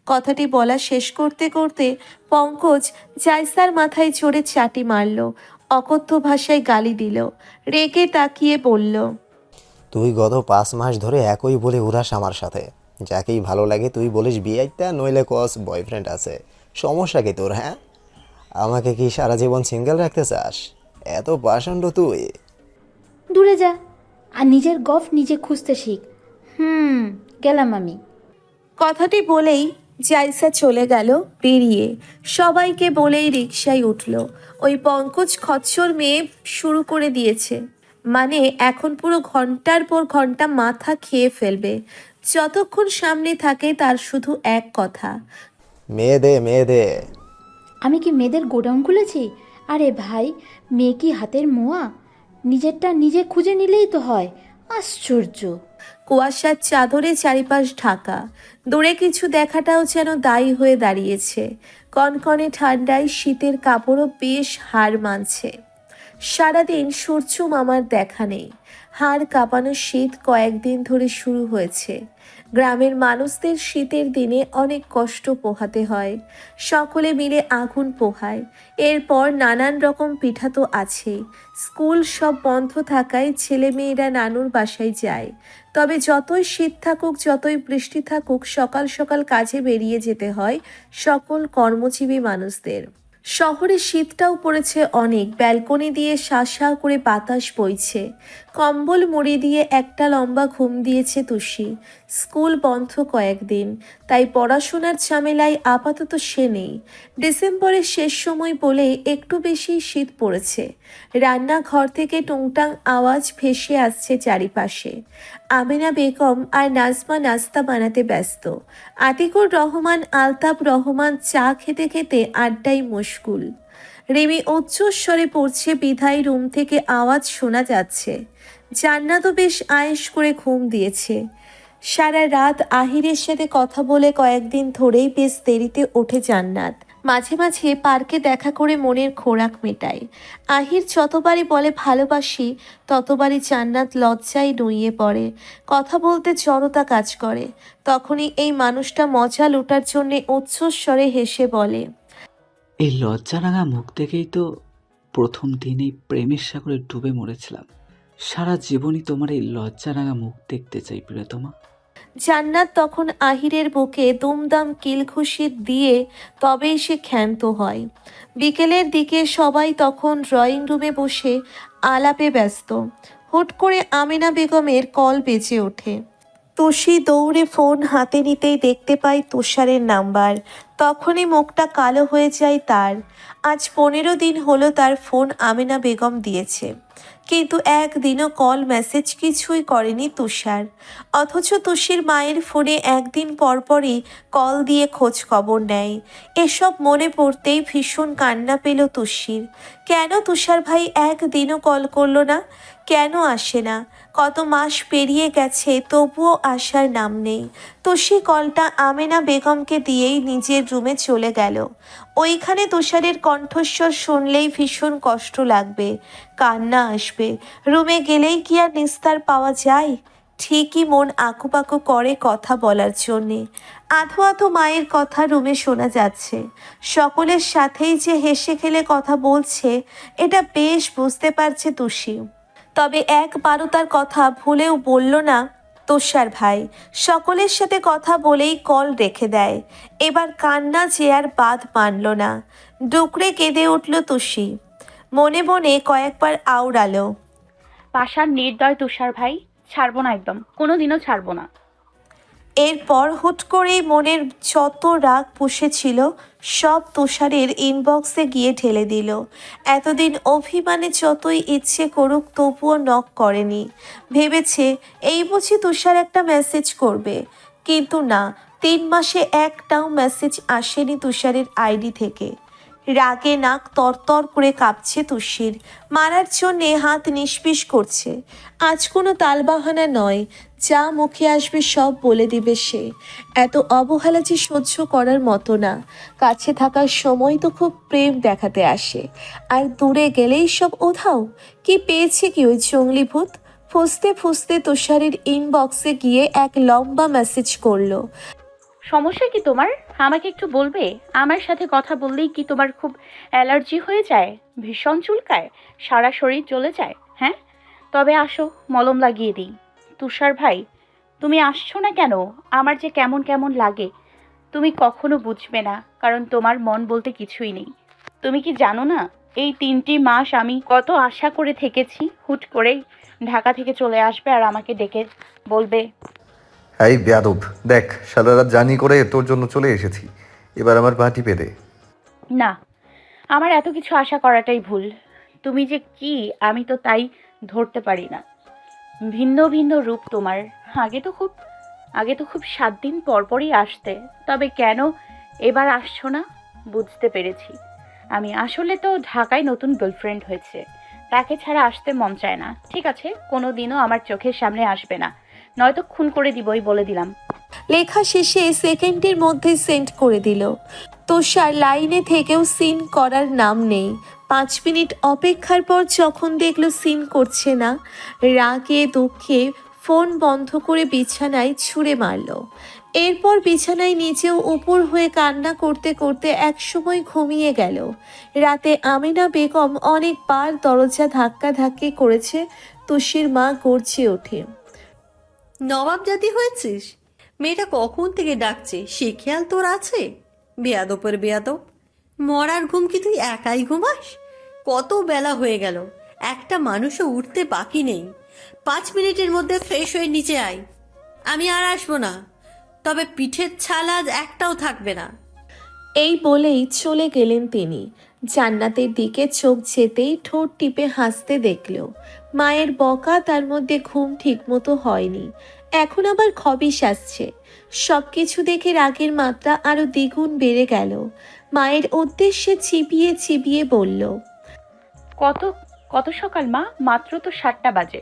কথাটি বলা শেষ করতে করতে পঙ্কজ জায়সার মাথায় চড়ে চাটি মারল, অকথ্য ভাষায় গালি দিল, রেগে তাকিয়ে বলল, তুই গত 5 মাস ধরে একই বলে উড়াস আমার সাথে। যাকেই ভালো লাগে তুই বলিস বিয়েটা, নইলে কস বয়ফ্রেন্ড আছে। সমস্যা কি তোর? হ্যাঁ, আমাকে কি সারা জীবন সিঙ্গেল রাখতে চাস? এত পাষণ্ড তুই? দূরে যা, আর নিজের গফ নিজে খুঁজতে শিখ। গেলাম আমি। কথাটি বলেই জাইসা চলে গেল বেরিয়ে। সবাইকে বলেই রিকশায় উঠল। ওই পঙ্কজ খচ্চর মেয়ে শুরু করে দিয়েছে, মানে এখন পুরো ঘন্টার পর ঘন্টা মাথা খেয়ে ফেলবে। যতক্ষণ সামনে থাকে তার শুধু এক কথা, মেয়ে দে, মেয়ে দে। আমি কি মেয়েদের গোডাউন খুলেছি? আরে ভাই, মেয়ে কি হাতের মোয়া? নিজেরটা নিজে খুঁজে নিলেই তো হয়। আশ্চর্য। কুয়াশার চাদরে চারিপাশ ঢাকা, দূরে কিছু দেখাটাও যেন দায়ী হয়ে দাঁড়িয়েছে। কনকনে ঠান্ডায় শীতের কাপড়ও বেশ হার মানছে। সারাদিন সূর্য মামার দেখা নেই। হাড় কাঁপানো শীত কয়েকদিন ধরে শুরু হয়েছে। গ্রামের মানুষদের শীতের দিনে অনেক কষ্ট পোহাতে হয়। সকলে মিলে আগুন পোহায়। এরপর নানান রকম পিঠা তো আছেই। স্কুল সব বন্ধ থাকায় ছেলেমেয়েরা নানুর বাসায় যায়। তবে যতই শীত থাকুক, যতই বৃষ্টি থাকুক, সকাল সকাল কাজে বেরিয়ে যেতে হয় সকল কর্মজীবী মানুষদের। শহরে শীতটাও পড়েছে অনেক। ব্যালকনি দিয়ে শাঁ করে বাতাস বইছে। কম্বল মুড়ি দিয়ে একটা লম্বা ঘুম দিয়েছে তুষি। স্কুল বন্ধ কয়েকদিন, তাই পড়াশোনার ঝামেলায় আপাতত সে নেই। ডিসেম্বরের শেষ সময় বলে একটু বেশি শীত পড়েছে। রান্নাঘর থেকে টুংটাং আওয়াজ ভেসে আসছে চারিপাশে। আমিনা বেগম আর নাজমা নাস্তা বানাতে ব্যস্ত। আতিকুর রহমান, আলতাফ রহমান চা খেতে খেতে আড্ডায় মশগুল। রিমি উচ্চস্বরে পড়ছে বিধায় রুম থেকে আওয়াজ শোনা যাচ্ছে। জান্নাতও বেশ আয়েশ করে ঘুম দিয়েছে। সারা রাত আহিরের সাথে কথা বলে কয়েকদিন ধরেই বেশ দেরিতে ওঠে জান্নাত। মাঝে মাঝে পার্কে দেখা করে মনের খোরাক মেটায়। আহির যতবারই বলে ভালোবাসি, ততবারই জান্নাত লজ্জায় নুইয়ে পড়ে। কথা বলতে জড়তা কাজ করে। তখনই এই মানুষটা মজা লুটার জন্যে উচ্চস্বরে হেসে বলে, এই লজ্জারাঙা মুখ দেখেই তো প্রথম দিনেই প্রেমের সাগরে ডুবে মরেছিলাম। সারা জীবনই তোমার এই লজ্জারাঙা মুখ দেখতে চাই প্রিয়তমা। জান্নাত তখন আহিরের বুকে দুমদাম কিল ঘুষি দিয়ে তবেই সে ক্ষান্ত হয়। বিকেলের দিকে সবাই তখন ড্রয়িং রুমে বসে আলাপে ব্যস্ত। হুট করে আমিনা বেগমের কল বেজে ওঠে। তুষি দৌড়ে ফোন হাতে নিতেই দেখতে পায় তুষারের নাম্বার। তখনই মুখটা কালো হয়ে যায় তার। আজ 15 দিন হলো তার ফোন আমিনা বেগম দিয়েছে, কিন্তু একদিনও কল মেসেজ কিছুই করেনি তুষার। অথচ তুষির মায়ের ফোনে একদিন পরপরই কল দিয়ে খোঁজ খবর নেয়। এসব মনে পড়তেই ভীষণ কান্না পেল তুষির। কেন তুষার ভাই একদিনও কল করলো না? কেন আসে না? কত মাস পেরিয়ে গেছে, তবুও আসার নাম নেই। তুষি কলটা আমেনা বেগমকে দিয়েই নিজের রুমে চলে গেল। ওইখানে তুষারের কণ্ঠস্বর শুনলেই ভীষণ কষ্ট লাগবে, কান্না আসবে। রুমে গেলেই কি আর নিস্তার পাওয়া যায়? ঠিকই মন আঁকুপাকু করে কথা বলার জন্যে। আধো আধো মায়ের কথা রুমে শোনা যাচ্ছে। সকলের সাথেই যে হেসে খেলে কথা বলছে, এটা বেশ বুঝতে পারছে তুষি। তবে একবারও তার কথা ভুলেও বলল না তোষার ভাই। সকলের সাথে কথা বলেই কল রেখে দেয়। এবার কান্না যে আর বাদ মানল না। ডুকরে কেঁদে উঠল তুষি। মনে মনে কয়েকবার আওড়ালো, পাষাণ নির্দয় তুষার ভাই, ছাড়বো না, একদম কোনোদিনও ছাড়বো না। এরপর হুট করেই মনের যত রাগ পুষেছিল সব তুষারের ইনবক্সে গিয়ে ঢেলে দিল। এতদিন অভিমানে যতই ইচ্ছে করুক তবুও নক করেনি। ভেবেছে এই বুঝি তুষার একটা মেসেজ করবে, কিন্তু না, 3 মাসে একটাও মেসেজ আসেনি তুষারের আইডি থেকে। রাগে নাক তরতর করে কাঁপছে তুষির। মারার জন্যে হাত নিষ্পিস করছে। আজ কোনো তালবাহানা নয়, যা মুখে আসবে সব বলে দিবে সে। এত অবহেলা যে সহ্য করার মতো না। কাছে থাকার সময় তো খুব প্রেম দেখাতে আসে, আর দূরে গেলেই সব উধাও। কি পেয়েছে কি ওই জঙ্গলিভূত? ফুসতে ফুসতে তুষারের ইনবক্সে গিয়ে এক লম্বা মেসেজ করলো। সমস্যা কি তোমার? আমাকে একটু বলবে? আমার সাথে কথা বললেই কি তোমার খুব অ্যালার্জি হয়ে যায়, ভীষণ চুলকায়, সারা শরীর জ্বলে যায়? হ্যাঁ, তবে আসো, মলম লাগিয়ে দিই। তুষার ভাই, তুমি আসছো না কেন? আমার যে কেমন কেমন লাগে, তুমি কখনো বুঝবে না, কারণ তোমার মন বলতে কিছুই নেই। তুমি কি জানো না, এই 3টি মাস আমি কত আশা করে থেকেছি, হুট করেই ঢাকা থেকে চলে আসবে আর আমাকে ডেকে বলবে। এই বেয়াদব, দেখ সারা রাত জার্নি করে তোর জন্য চলে এসেছি, এবার আমার পা টিপে দে। না, আমার এত কিছু আশা করাটাই ভুল। তুমি যে কি, আমি তো তাই ধরতে পারি না। ভিন্ন ভিন্ন রূপ তোমার। আগে তো খুব আগে তো খুব 7 দিন পর পরই আসতে, তবে কেন এবার আসছো না বুঝতে পেরেছি। আমি আসলে তো ঢাকায় নতুন গার্লফ্রেন্ড হয়েছে, তাকে ছাড়া আসতে মন চায় না। ঠিক আছে, কোনো দিনও আমার চোখের সামনে আসবে না, নয়তো খুন করে দিবই বলে দিলাম। লেখা শেষে সেকেন্ডের মধ্যে সেন্ড করে দিল। তুষার লাইনে থেকেও সিন করার নাম নেই। 5 মিনিট অপেক্ষার পর যখন দেখলো সিন করছে না, রাগে দুঃখে ফোন বন্ধ করে বিছানায় ছুঁড়ে মারল। এরপর বিছানায় নিচেও উপর হয়ে কান্না করতে করতে একসময় ঘুমিয়ে গেল। রাতে আমিনা বেগম অনেকবার দরজা ধাক্কাধাক্কি করেছে। তুষির মা গর্জে ওঠে। নবাব জাতি হয়েছিস? মেয়েটা কখন থেকে ডাকছে, সে খেয়াল তোর আছে? বেয়াদপের বেয়াদব, মরার ঘুম কি তুই একাই ঘুমাস? কত বেলা হয়ে গেল, একটা মানুষও উঠতে বাকি নেই। 5 মিনিটের মধ্যে ফ্রেশ হয়ে নিচে আয়। আমি আর আসবো না, তবে পিঠের ছাল আজ একটাও থাকবে না। এই বলেই চলে গেলেন তিনি। জান্নাতের দিকে চোখ যেতেই ঠোঁট টিপে হাসতে দেখল। মায়ের বকা, তার মধ্যে ঘুম ঠিকমতো হয়নি, এখন আবার খবিশ আসছে। সবকিছু দেখে রাগের মাত্রা আরো দ্বিগুণ বেড়ে গেল। মায়ের উদ্দেশ্যে চিবিয়ে চিবিয়ে বলল, কত কত সকাল মা, মাত্র তো 7টা বাজে।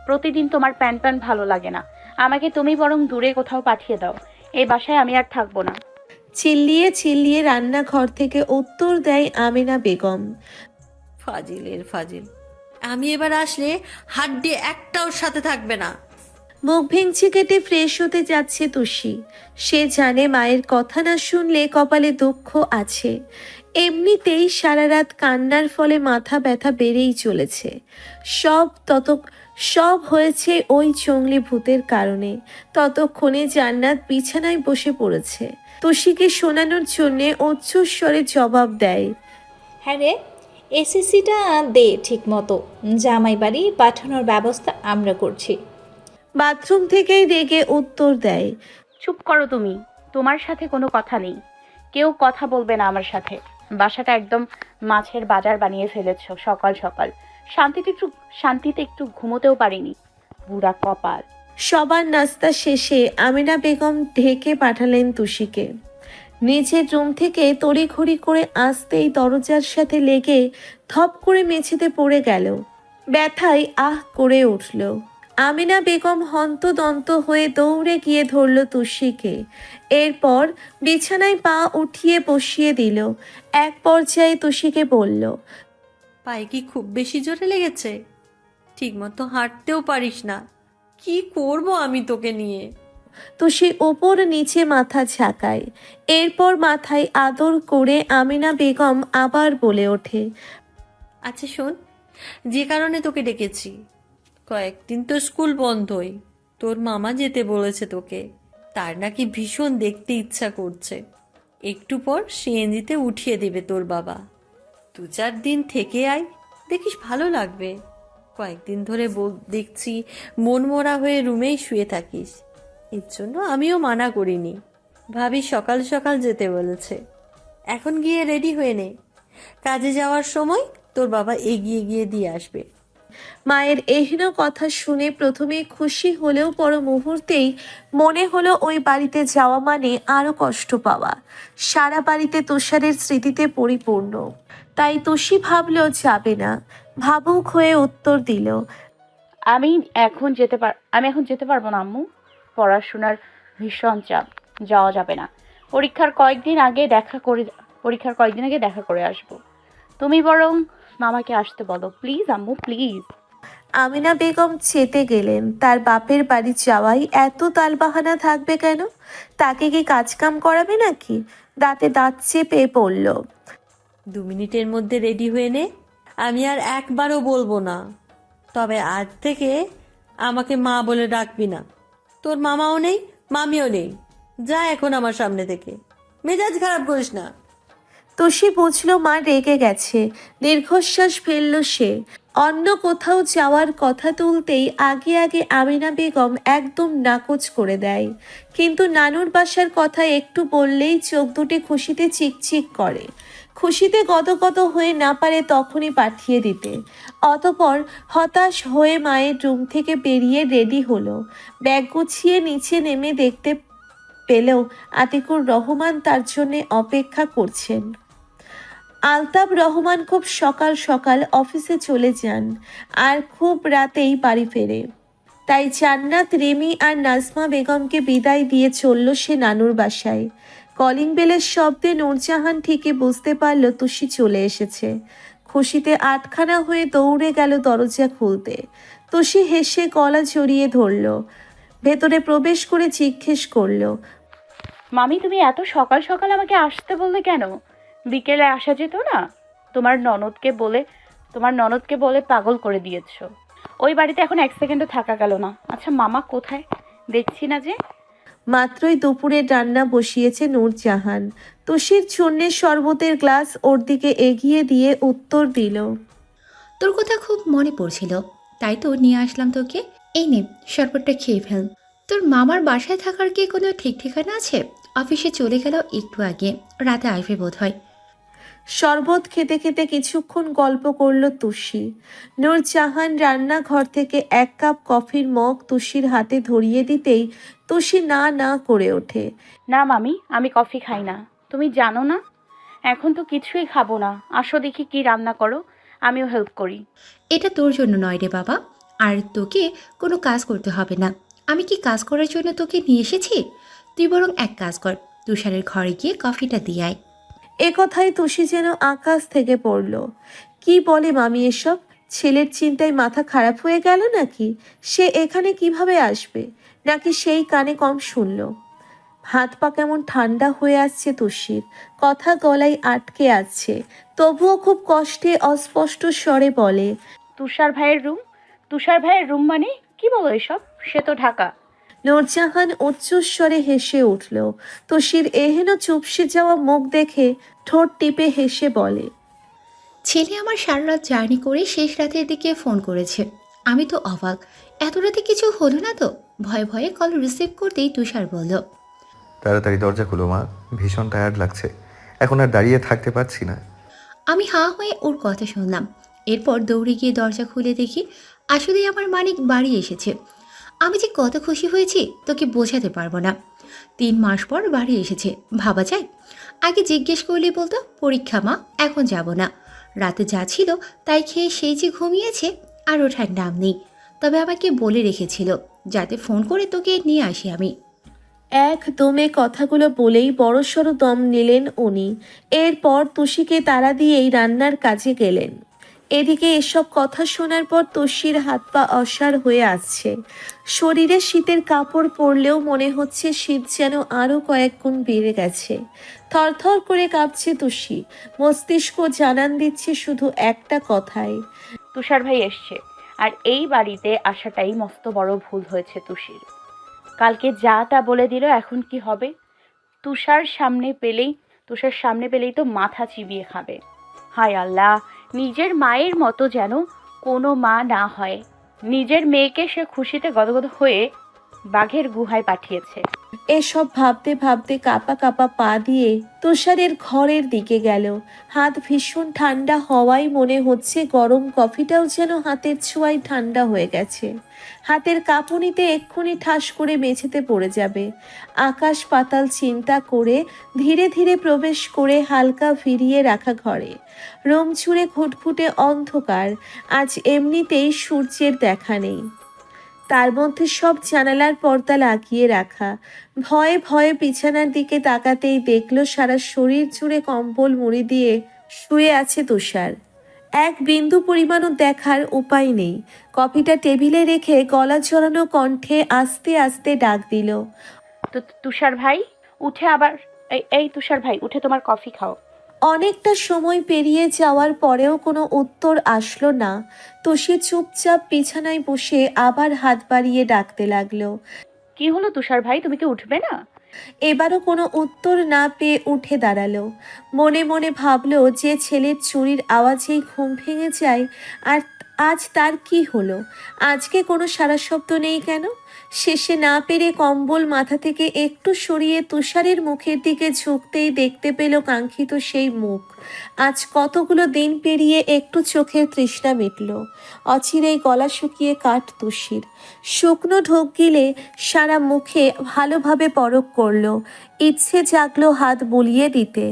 প্রতিদিন তোমার প্যান প্যান ভালো লাগে না, আমাকে তুমি বরং দূরে কোথাও পাঠিয়ে দাও, এই বাসায় আমি আর থাকবো না। চিল্লিয়ে চিল্লিয়ে রান্নাঘর থেকে উত্তর দেয় আমিনা বেগম। ফাজিলের ফাজিল, আমি এবার আসলে হাড্ডি একটাও সাথে থাকবে না। মুখ ভেঙচি কেটে ফ্রেশ হতে যাচ্ছে তুষি। সে জানে মায়ের কথা না শুনলে কপালে দুঃখ আছে। এমনিতেই সারা রাত কান্নার ফলে মাথা ব্যথা বেড়েই চলেছে। সব হয়েছে ওই জঙ্গলি ভূতের কারণে। ততক্ষণে জান্নাত বিছানায় বসে পড়েছে। তুষিকে শোনানোর জন্যে উচ্চস্বরে জবাব দেয়, হ্যাঁ রে, এসএসসিটা দে ঠিক মতো, জামাই বাড়ি পাঠানোর ব্যবস্থা আমরা করছি। বাথরুম থেকেই রেগে উত্তর দেয়, চুপ করো তুমি, তোমার সাথে কোনো কথা নেই, কেউ কথা বলবে না আমার সাথে। বাসাটা একদম মাছের বাজার বানিয়ে ফেলেছো সকাল সকাল, শান্তিতে একটু ঘুমোতেও পারিনি, বুড়া কপাল। সবার নাস্তা শেষে আমিনা বেগম ঢেকে পাঠালেন তুষিকে। নিজের রুম থেকে তড়িঘড়ি করে আসতেই দরজার সাথে লেগে ধপ করে মেঝেতে পড়ে গেল। ব্যথায় আহ করে উঠল। আমিনা বেগম হন্তদন্ত হয়ে দৌড়ে গিয়ে ধরল তুষিকে। এরপর বিছানায় পা উঠিয়ে বসিয়ে দিল। এক পর্যায়ে তুষিকে বলল, পায়ে কি খুব বেশি জোরে লেগেছে? ঠিকমতো হাঁটতেও পারিস না, কি করব আমি তোকে নিয়ে? তুষি ওপর নিচে মাথা ঝাঁকায়। এরপর মাথায় আদর করে আমিনা বেগম আবার বলে ওঠে, আচ্ছা শোন, যে কারণে তোকে ডেকেছি, কয়েকদিন তো স্কুল বন্ধই, তোর মামা যেতে বলেছে তোকে। তার নাকি ভীষণ দেখতে ইচ্ছা করছে। একটু পর সিএনজিতে উঠিয়ে দেবে তোর বাবা। 2-4 দিন থেকে আয়, দেখিস ভালো লাগবে। কয়েকদিন ধরে দেখছি মনমরা হয়ে রুমেই শুয়ে থাকিস, এর জন্য আমিও মানা করিনি। ভাবি সকাল সকাল যেতে বলেছে। এখন গিয়ে রেডি হয়ে নে, কাজে যাওয়ার সময় তোর বাবা এগিয়ে গিয়ে দিয়ে আসবে। মায়ের এহেন কথা শুনে প্রথমে খুশি হলেও পর মুহূর্তেই মনে হলো ওই বাড়িতে যাওয়া মানে আরো কষ্ট পাওয়া। সারা বাড়িতে তুষারের স্মৃতিতে পরিপূর্ণ। তাই তুষি ভাবলো যাবে না। ভাবুক হয়ে উত্তর দিল, আমি এখন যেতে পারবো না আম্মু, পড়াশোনার ভীষণ চাপ, যাওয়া যাবে না। পরীক্ষার কয়েকদিন আগে দেখা করে আসবো। তুমি বরং মামাকে আসতে বলো প্লিজ আম্মু, প্লিজ। আমিনা বেগম চেতে গেলেন। তার বাপের বাড়ি যাওয়াই এত তালবাহানা থাকবে কেন? তাকে কি কাজকাম করাবে নাকি? দাঁতে দাঁত চেপে পড়ল। 2 মিনিটের মধ্যে রেডি হয়ে নে। আমি আর একবারও বলবো না, তবে আজ থেকে আমাকে মা বলে ডাকবি না। তোর মামাও নেই, মামিও নেই। যা এখন আমার সামনে থেকে, মেজাজ খারাপ করিস না। তুষি বুঝল মা রেগে গেছে। দীর্ঘশ্বাস ফেলল সে। অন্য কোথাও যাওয়ার কথা তুলতেই আগে আগে আমিনা বেগম একদম নাকচ করে দেয়। কিন্তু নানুর বাসার কথা একটু বললেই চোখ দুটি খুশিতে চিকচিক করে। খুশিতে গদগদ হয়ে না পারে তখনই পাঠিয়ে দিতে। অতপর হতাশ হয়ে মায়ের রুম থেকে বেরিয়ে রেডি হলো। ব্যাগ গুছিয়ে নিচে নেমে দেখতে পেলেও আতিকুর রহমান তার জন্যে অপেক্ষা করছেন। আলতাব রহমান খুব সকাল সকাল অফিসে চলে যান আর খুব রাতেই বাড়ি ফেরে। তাই জান্নাত, রেমি আর নাজমা বেগমকে বিদায় দিয়ে চলল সে নানুর বাসায়। কলিং বেলের শব্দে নূরজাহান ঠিকই বুঝতে পারল তুষি চলে এসেছে। খুশিতে আটখানা হয়ে দৌড়ে গেল দরজা খুলতে। তুষি হেসে গলা জড়িয়ে ধরল। ভেতরে প্রবেশ করে জিজ্ঞেস করলো, মামি তুমি এত সকাল সকাল আমাকে আসতে বললে কেন? বিকেলে আসা যেত না? তোমার ননদকে বলে পাগল করে দিয়েছো। ওই বাড়িতে এখন 1 সেকেন্ডও থাকা গেল না। আচ্ছা মামা কোথায়? দেখছি না যে। মাত্রই দুপুরের রান্না বসিয়েছে নূরজাহান। তুষির জন্যে শরবতের গ্লাস ওর দিকে এগিয়ে দিয়ে উত্তর দিল, তোর কথা খুব মনে পড়ছিল, তাই তো নিয়ে আসলাম তোকে। এই নে, শরবতটা খেয়ে ফেল। তোর মামার বাসায় থাকার কি কোনো ঠিক ঠিকানা আছে? অফিসে চলে গেল একটু আগে, রাতে আসবে বোধ হয়। শরবত খেতে খেতে কিছুক্ষণ গল্প করল তুষি। নূরজাহান রান্নাঘর থেকে 1 কাপ কফির মগ তুষির হাতে ধরিয়ে দিতেই তুষি না না করে ওঠে। না মামি, আমি কফি খাই না। তুমি জানো না এখন তো কিছুই খাবো না। আসো দেখি কি রান্না করো, আমিও হেল্প করি। এটা তোর জন্য নয় রে বাবা, আর তোকে কোনো কাজ করতে হবে না। আমি কি কাজ করার জন্য তোকে নিয়ে এসেছি? তুই বরং এক কাজ কর, তুষারের ঘরে গিয়ে কফিটা দিয়ে আয়। এ কথায় তুষি যেন আকাশ থেকে পড়ল। কি বলে মামি এসব? ছেলের চিন্তায় মাথা খারাপ হয়ে গেল নাকি? সে এখানে কিভাবে আসবে? নাকি সেই কানে কম শুনল? হাত পা কেমন ঠান্ডা হয়ে আসছে তুষির। কথা গলায় আটকে আছে। তবুও খুব কষ্টে অস্পষ্ট স্বরে বলে, তুষার ভাইয়ের রুম মানে কি বলো এসব? সে তো ঢাকা। নূরজাহান উচ্চস্বরে হেসে উঠল। তুষির এহেন চুপসে যাওয়া মুখ দেখে ঠোঁট টিপে হেসে বলে, ছেলে আমার সারা রাত জার্নি করে শেষ রাতের দিকে ফোন করেছে। আমি তো অবাক, এত রাতে কিছু হলো না তো? ভয়ে ভয়ে কল রিসিভ করতেই তুষার বলল, তাড়াতাড়ি দরজা খুলো মা, ভীষণ টায়ার্ড লাগছে, এখন আর দাঁড়িয়ে থাকতে পারছি না। আমি হাঁ হয়ে ওর কথা শুনলাম। এরপর দৌড়ে গিয়ে দরজা খুলে দেখি আসলেই আমার মানিক বাড়ি এসেছে। আমি যে কত খুশি হয়েছি তোকে বোঝাতে পারবো না। 3 মাস পর বাড়ি এসেছে, ভাবা যায়? আগে জিজ্ঞেস করলে বলতো পরীক্ষা মা, এখন যাব না। রাতে যা ছিল তাই খেয়ে সেই যে ঘুমিয়েছে, আর ওঠার নাম নেই। তবে আমাকে বলে রেখেছিল যাতে ফোন করে তোকে নিয়ে আসি আমি। এক দমে কথাগুলো বলেই বড়সড় দম নিলেন উনি। এরপর তুষিকে তাড়া দিয়েই রান্নার কাজে গেলেন। এদিকে এসব কথা শোনার পর তুষির হাত পা অসাড় হয়ে আসছে। শরীরে শীতের কাপড় পরলেও মনে হচ্ছে শীত যেন আরও কয়েক গুণ বেড়ে গেছে। থরথর করে কাঁপছে তুষি। মস্তিষ্ক জানান দিচ্ছে শুধু একটা কথাই, তুষার ভাই এসছে। আর এই বাড়িতে আসাটাই মস্ত বড় ভুল হয়েছে তুষির। কালকে যা তা বলে দিল, এখন কি হবে? তুষার সামনে পেলেই তো মাথা চিবিয়ে খাবে। হায় আল্লাহ, নিজের মায়ের মতো যেন কোনো মা না হয়। নিজের মেয়েকে সে খুশিতে গদগদ হয়ে বাঘের গুহায় পাঠিয়েছে। এসব ভাবতে ভাবতে কাঁপা কাঁপা পা দিয়ে তুষারের ঘরের দিকে গেল। হাত ভীষণ ঠান্ডা হওয়ায় মনে হচ্ছে গরম কফিটাও যেন হাতের ছোঁয়ায় ঠান্ডা হয়ে গেছে। হাতের কাঁপুনিতে এক্ষুনি ঠাস করে মেঝেতে পড়ে যাবে। আকাশ পাতাল চিন্তা করে ধীরে ধীরে প্রবেশ করে হালকা ফিরিয়ে রাখা ঘরে। রুম ছুঁড়ে ঘুটঘুটে অন্ধকার। আজ এমনিতেই সূর্যের দেখা নেই। তার মধ্যে সব জানালার পর্দা লাগিয়ে রাখা। ভয়ে ভয়ে বিছানার দিকে তাকাতেই দেখল সারা শরীর জুড়ে কম্বল মুড়ি দিয়ে শুয়ে আছে তুষার। এক বিন্দু পরিমাণও দেখার উপায় নেই। কফিটা টেবিলে রেখে গলা জড়ানো কণ্ঠে আস্তে আস্তে ডাক দিল। তো তুষার ভাই উঠে আবার, এই তুষার ভাই উঠে তোমার কফি খাও। অনেকটা সময় পেরিয়ে যাওয়ার পরেও কোনো উত্তর আসলো না। তুষি চুপচাপ বিছানায় বসে আবার হাত বাড়িয়ে ডাকতে লাগলো। কি হলো তুষার ভাই, তুমি কি উঠবে না? এবারও কোনো উত্তর না পেয়ে উঠে দাঁড়ালো। মনে মনে ভাবলো যে ছেলের চুরির আওয়াজেই ঘুম ভেঙে যায়, আর আজ তার কি হলো? আজকে কোনো সারা শব্দ নেই কেন? শেষে না পেরে কম্বল মাথা থেকে একটু সরিয়ে তুষারের মুখের দিকে ঝুঁকতেই দেখতে পেল কাঙ্ক্ষিত সেই মুখ। আজ কতগুলো দিন পেরিয়ে একটু চোখের তৃষ্ণা মিটল। অচিরেই গলা শুকিয়ে কাঠ তুষির। শুকনো ঢোক গিলে সারা মুখে ভালোভাবে পরক করলো। ইচ্ছে জাগলো হাত বুলিয়ে দিতে।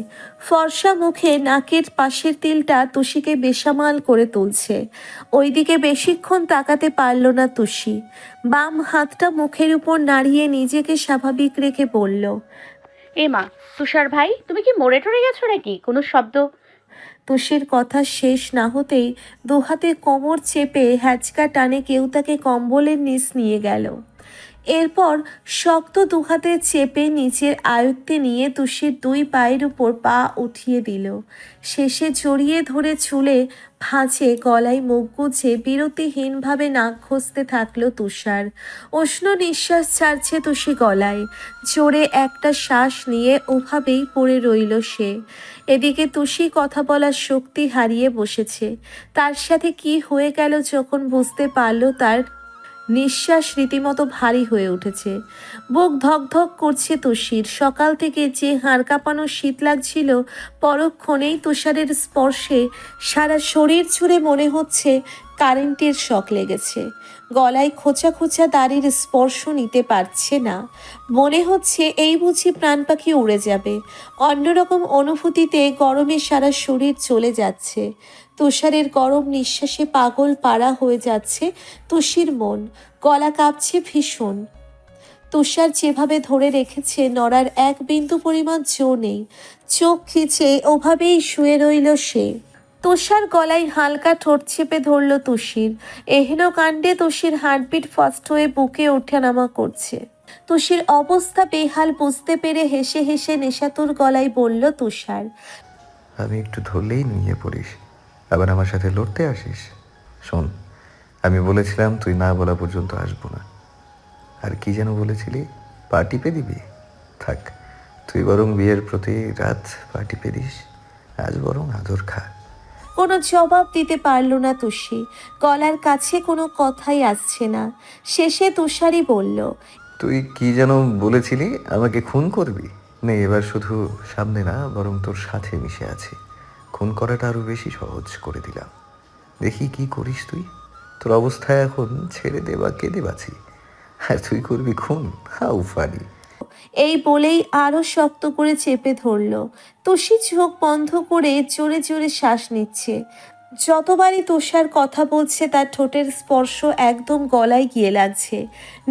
ফর্সা মুখে নাকের পাশের তিলটা তুষিকে বেসামাল করে তুলছে। ওইদিকে বেশিক্ষণ তাকাতে পারল না তুষি। বাম হাতটা মুখের উপর নাড়িয়ে নিজেকে স্বাভাবিক রেখে বলল, এ মা, তুষার ভাই তুমি কি মরে টরে গেছো নাকি? কোনো শব্দ? তুষির কথা শেষ না হতেই দুহাতে কোমর চেপে হ্যাচকা টানে কেউ তাকে কম্বলের নিচ নিয়ে গেল। এরপর শক্ত দুহাতে চেপে নিচের আয়ত্তে নিয়ে তুষির দুই পায়ের উপর পা উঠিয়ে দিল। শেষে জড়িয়ে ধরে চুলে ভাঁজে গলায় মুখ গুজে বিরতিহীনভাবে নাক ঘষতে থাকলো তুষার। উষ্ণ নিঃশ্বাস ছাড়ছে তুষি গলায়। জোরে একটা শ্বাস নিয়ে ওভাবেই পড়ে রইল সে। এদিকে তুষি কথা বলার শক্তি হারিয়ে বসেছে। তার সাথে কি হয়ে গেল যখন বুঝতে পারল তার নিঃশ্বাস রীতিমতো ভারী হয়ে উঠেছে। বুক ধকধক করছে তুষির। সকাল থেকে যে হাড় কাঁপানো শীত লাগছিল, পরক্ষণেই তুষারের স্পর্শে সারা শরীর জুড়ে মনে হচ্ছে কারেন্টের শক লেগেছে। গলায় খোঁচা খোঁচা দাড়ির স্পর্শ নিতে পারছে না। মনে হচ্ছে এই বুঝি প্রাণ পাখি উড়ে যাবে। অন্যরকম অনুভূতিতে গরমে সারা শরীর চলে যাচ্ছে। তুষারের গরম নিঃশ্বাসে পাগল পাড়া হয়ে যাচ্ছে তুষির মন। গলা কাঁপছে ভীষণ। তুষার যেভাবে ধরে রেখেছে নড়ার এক বিন্দু পরিমাণ জো নেই। চোখ খিচে ওভাবেই শুয়ে রইল সে। তুষার গলায় হালকা ঠোঁট চেপে ধরল তুষির। এহেন কাণ্ডে তুষির হার্টবিট ফাস্ট হয়ে বুকে ওঠানামা করছে। তুষির অবস্থা বেহাল বুঝতে পেরে হেসে হেসে নেশাতুর গলায় বলল তুষার, আমি একটু ধরলেই নুয়ে পড়িস, আবার আমার সাথে লড়তে আসিস। শোন, আমি বলেছিলাম তুই না বলা পর্যন্ত আসবো না। আর কি যেন বলেছিলি, পা টিপে দিবি? থাক, তুই বরং বিয়ের প্রতি রাত পা টিপে দিস, আজ বরং আদর খা। কোনো জবাব দিতে পারল না তুষি। গলার কাছে কোনো কথাই আসছে না। শেষে তুষারই বলল, তুই কি যেন বলেছিলি, আমাকে খুন করবি? নেই, এবার শুধু সামনে না, বরং তোর সাথে মিশে আছি। খুন করাটা আরো বেশি সহজ করে দিলাম। দেখি কি করিস তুই। তোর অবস্থায় এখন ছেড়ে দে বা কেঁদে বাঁচি, আর তুই করবি খুন? How funny. এই বলেই আরো শক্ত করে চেপে ধরল। তুষি চোখ বন্ধ করে জোরে জোরে শ্বাস নিচ্ছে। যতবারই তুষার কথা বলছে তার ঠোঁটের স্পর্শ একদম গলায় গিয়ে লাগছে।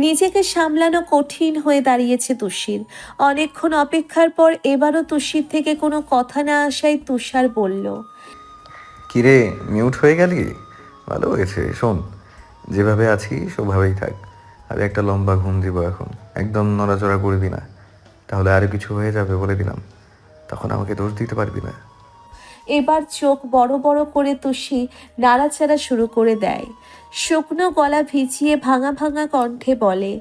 নিজেকে সামলানো কঠিন হয়ে দাঁড়িয়েছে তুষির। অনেকক্ষণ অপেক্ষার পর এবারও তুষির থেকে কোনো কথা না আসায় তুষার বলল, কিরে, মিউট হয়ে গেলি? ভালো হয়েছে। শোন, যেভাবে আছি সেভাবেই থাক। আমি একটা লম্বা ঘুম দিব এখন, একদম নড়াচড়া করবি না, তাহলে আরো কিছু হয়ে যাবে বলে দিলাম। তখন আমাকে দোষ দিতে পারবি না। এবার চোখ বড় বড় করে তুষি নাড়াচাড়া শুরু করে দেয়। শুকনো গলা ভিজিয়ে ভাঙা ভাঙা কণ্ঠে বলে,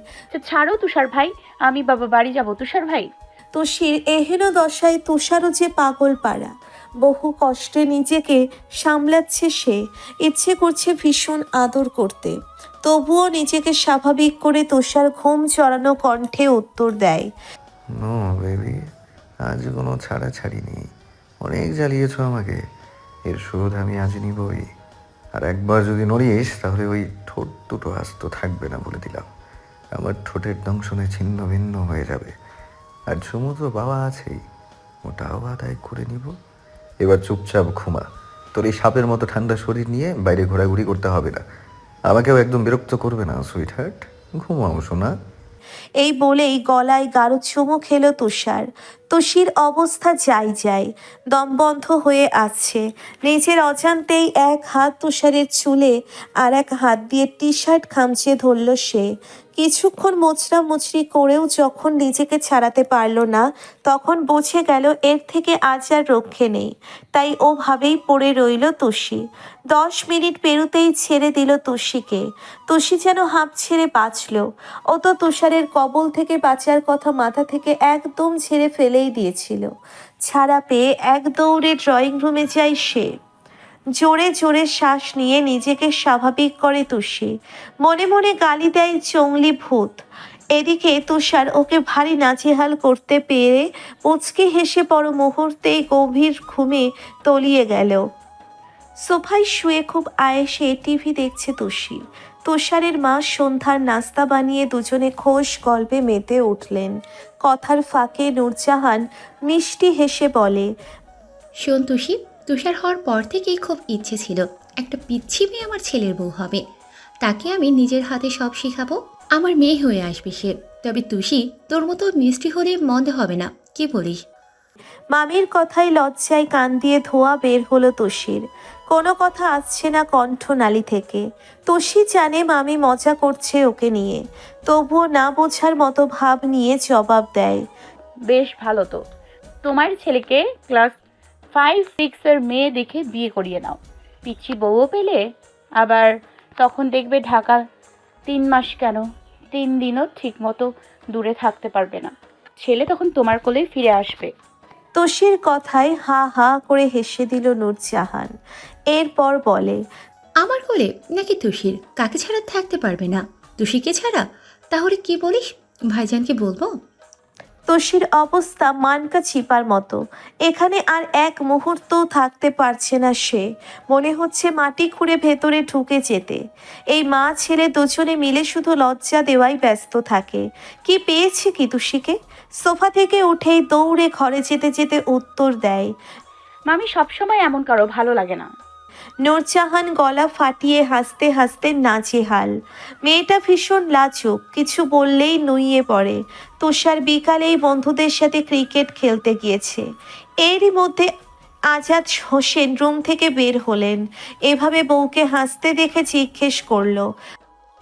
ছাড়ো তুষার ভাই, আমি বাবা বাড়ি যাব তুষার ভাই। তুষির এহেন দশায় তুষারও যে পাগল পাড়া। বহু কষ্টে নিজেকে সামলাচ্ছে সে। ইচ্ছে করছে ভীষণ আদর করতে। তবুও নিজেকে স্বাভাবিক করে তুষার ঘুম চড়ানো কণ্ঠে উত্তর দেয়, নো বেবি, আজ কোনো ছাড়াছাড়ি নেই। অনেক জ্বালিয়েছ আমাকে, এর শোধ আমি আজ নিবই। আর একবার যদি নড়িস তাহলে ওই ঠোঁট দুটো আস্ত থাকবে না বলে দিলাম। আমার ঠোঁটের দংশনে ছিন্ন ভিন্ন হয়ে যাবে। আর সমুদ্র বাবা আছেই, ওটাও আদায় করে নিব। এবার চুপচাপ ঘুমা। তোর এই সাপের মতো ঠান্ডা শরীর নিয়ে বাইরে ঘোরাঘুরি করতে হবে না। আমাকেও একদম বিরক্ত করবে না সুইট হার্ট। ঘুমাও শোনা। এই বলেই গলায় গাঢ় চুমু খেলো তুষার। তুষির অবস্থা যাই দম বন্ধ হয়ে আসছে। নিজের অজান্তেই এক হাত তুষারের চুলে আর এক হাত দিয়ে টি শার্ট খামচে ধরল সে। কিছুক্ষণ মোচড়ামুচড়ি করেও যখন নিজেকে ছাড়াতে পারল না, তখন বুঝে গেল এর থেকে আজ আর রক্ষে নেই। তাই ওভাবেই পড়ে রইল তুষি। 10 মিনিট পেরুতেই ছেড়ে দিল তুষিকে। তুষি যেন হাঁপ ছেড়ে বাঁচল। ও তো তুষারের কবল থেকে বাঁচার কথা মাথা থেকে একদম ছেড়ে ফেলেই দিয়েছিল। ছাড়া পেয়ে এক দৌড়ে ড্রয়িং রুমে যায় সে। জোরে জোরে শ্বাস নিয়ে নিজেকে স্বাভাবিক করে তুষি। মনে মনে গালি দেয় জঙ্গলি ভূত। এদিকে তুষার ওকে ভারী নাজেহাল করতে পেরে মুচকি হেসে পর মুহূর্তেই গভীর ঘুমে তলিয়ে গেল। সোফায় শুয়ে খুব আয়েসে টিভি দেখছে তুষি। তুষারের মা সন্ধ্যার নাস্তা বানিয়ে দুজনে খোশ গল্পে মেতে উঠলেন। কথার ফাঁকে নূরজাহান মিষ্টি হেসে বলে, শোন তুষি, তুষার হওয়ার পর থেকেই খুব ইচ্ছে ছিল একটা পিচ্ছি মেয়ে আমার ছেলের বউ হবে। তাকে আমি নিজের হাতে সব শেখাবো, আমার মেয়ে হয়ে আসবে সে। তবে তুষি, তোর মতো মিষ্টি হলে মন্দ হবে না, কি বলিস? মামির কথায় লজ্জায় কান দিয়ে ধোয়া বের হলো তুষির। কোনো কথা আসছে না কণ্ঠনালী থেকে। তুষি জানে মামি মজা করছে ওকে নিয়ে, তবুও না বোঝার মতো ভাব নিয়ে জবাব দেয়, বেশ ভালো তো, তোমার ছেলেকে ক্লাস 5-6 এর মেয়ে দেখে বিয়ে করিয়ে নাও। পিচ্ছি বউও পেলে, আবার তখন দেখবে ঢাকা 3 মাস কেন 3 দিনও ঠিক মতো দূরে থাকতে পারবে না। ছেলে তখন তোমার কোলেই ফিরে আসবে। তুষির কথায় হা হা করে হেসে দিল নূরজাহান। এরপর বলে, আমার কোলে নাকি তুষির? কাকে ছাড়া থাকতে পারবে না? তুষিকে ছাড়া? তাহলে কি বলিস? ভাইজানকে বলবো? তুষির অবস্থা মানকা চিপার মতো। এখানে আর এক মুহূর্তও থাকতে পারছে না সে। মনে হচ্ছে মাটি খুঁড়ে ভেতরে ঢুকে যেতে। এই মা ছেলে দুজনে মিলে শুধু লজ্জা দেওয়াই ব্যস্ত থাকে। কি পেয়েছে কি তুষিকে? সোফা থেকে উঠেই দৌড়ে ঘরে যেতে যেতে উত্তর দেয়, মামি সবসময় এমন কারো ভালো লাগে না। নূরজাহান গলা ফাটিয়ে হাসতে হাসতে নাজেহাল। মেয়েটা ভীষণ লাজুক, কিছু বললেই নুইয়ে পড়ে। তুষার বিকালেই বন্ধুদের সাথে ক্রিকেট খেলতে গিয়েছে। এরই মধ্যে আজাদ হোসেন রুম থেকে বের হলেন। এভাবে বউকে হাসতে দেখে জিজ্ঞেস করলো,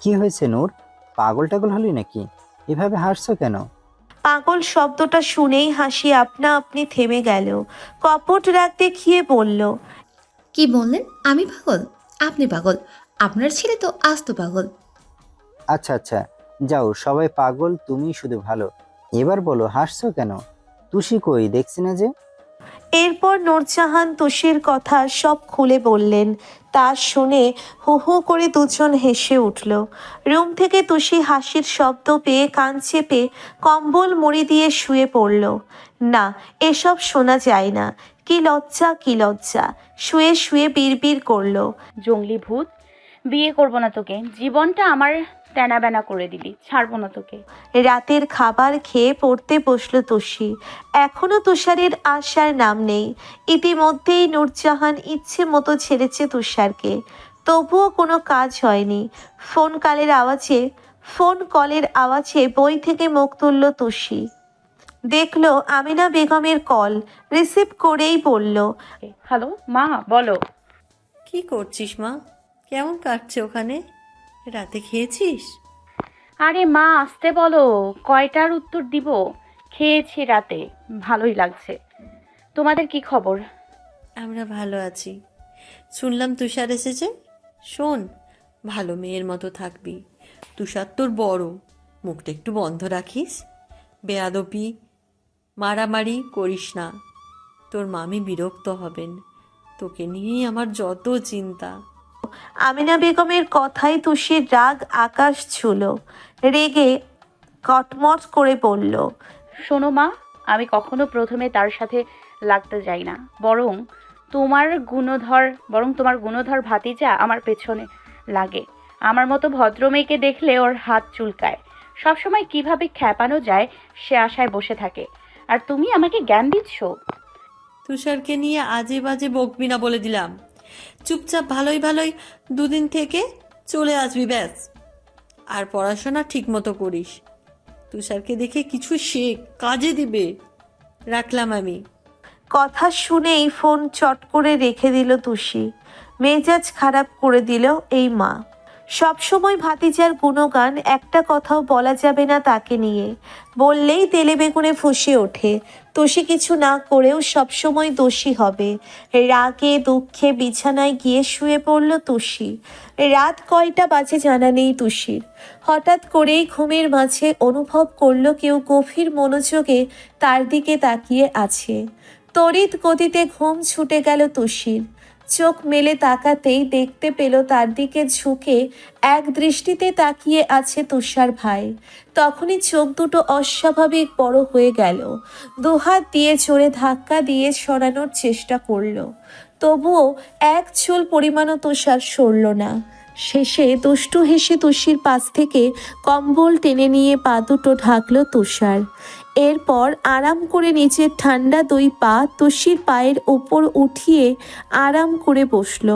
কি হয়েছে নূর? পাগল টাগল হলি নাকি? এভাবে হাসছো কেন? পাগল শব্দটা শুনেই হাসি আপনা আপনি থেমে গেল। কপট রাগ দেখিয়ে বলল, কি বললেন? আমি পাগল? আপনি পাগল? আপনার ছেলে তো আস্ত পাগল। আচ্ছা আচ্ছা, যাও, সবাই পাগল, তুমি শুধু ভালো। এবার বলো, হাসছো কেন? তুষি কই, দেখছি না যে। এরপর নূরজাহান তুষির কথা সব খুলে বললেন। তা শুনে হু হু করে দুজন হেসে উঠল। রুম থেকে তুষি হাসির শব্দ পেয়ে কান চেপে কম্বল মুড়ি দিয়ে শুয়ে পড়ল। না, এসব শোনা যায় না। কি লজ্জা কি লজ্জা! শুয়ে শুয়ে বিড়বিড় করলো, জঙ্গলি ভূত, বিয়ে করব না তোকে। জীবনটা আমার তেনা বেনা করে দিলি, ছাড়বো না তোকে। রাতের খাবার খেয়ে পড়তে বসলো তুষি। এখনো তুষারের আসার নাম নেই। ইতিমধ্যেই নূরজাহান ইচ্ছে মতো ছেড়েছে তুষারকে, তবুও কোনো কাজ হয়নি। ফোন কলের আওয়াজে বই থেকে মুখ তুলল তুষি। দেখলো আমিনা বেগমের কল। রিসিভ করেই বলল, হ্যালো মা, বলো। কি করছিস মা? কেমন কাটছে ওখানে? রাতে খেয়েছিস? আরে মা, আসতে বলো, কয়টার উত্তর দিব? খেয়েছি রাতে, ভালোই লাগছে। তোমাদের কি খবর? আমরা ভালো আছি। শুনলাম তুষার এসেছে। শোন, ভালো মেয়ের মতো থাকবি। তুষার তোর বড়, মুখটা একটু বন্ধ রাখিস। বেয়াদবি মারামারি করিস না, তোর মামি বিরক্ত হবেন। তোকে নিয়েই আমার যত চিন্তা। আমিনা বেগমের কথায় তুষির রাগ আকাশ ছুঁল। রেগে কটমট করে বলল, শোনো মা, আমি কখনো প্রথমে তার সাথে লাগতে যাই না। বরং তোমার গুণধর ভাতিজা আমার পেছনে লাগে। আমার মতো ভদ্র মেয়েকে দেখলে ওর হাত চুলকায়। সবসময় কিভাবে খ্যাপানো যায় সে আশায় বসে থাকে। আর তুমি আমাকে জ্ঞান দিচ্ছ? তুষারকে নিয়ে আজে বাজে বকবি না বলে দিলাম। চুপচাপ ভালোই ভালোই 2 দিন থেকে চলে আসবি ব্যাস। আর পড়াশোনা ঠিক মতো করিস। তুষারকে দেখে কিছু শেখ, কাজে দিবে। রাখলাম আমি। কথা শুনেই ফোন চট করে রেখে দিল তুষি। মেজাজ খারাপ করে দিল এই মা। সবসময় ভাতিজার গুণগান, একটা কথাও বলা যাবে না তাকে নিয়ে। বললেই তেলে বেগুনে ফুঁসে ওঠে। তুষি কিছু না করেও সবসময় দোষী হবে। রাগে দুঃখে বিছানায় গিয়ে শুয়ে পড়ল তুষি। রাত কয়টা বাজে জানা নেই তুষির। হঠাৎ করেই ঘুমের মাঝে অনুভব করলো কেউ গভীর মনোযোগে তার দিকে তাকিয়ে আছে। তড়িৎ গতিতে ঘুম ছুটে গেল তুষির। চোখ মেলে তাকাতেই দেখতে পেল তার দিকে ঝুঁকে এক দৃষ্টিতে তাকিয়ে আছে তুষার ভাই। তখনই চোখ দুটো অস্বাভাবিক বড় হয়ে গেল। দুহাত দিয়ে জোরে ধাক্কা দিয়ে সরানোর চেষ্টা করলো, তবুও এক চুল পরিমাণও তুষার সরল না। শেষে দুষ্টু হেসে তুষির পাশ থেকে কম্বল টেনে নিয়ে পা দুটো ঢাকলো তুষার। এরপর আরাম করে নিচের ঠান্ডা দুই পা তুষির পায়ের ওপর উঠিয়ে আরাম করে বসলো।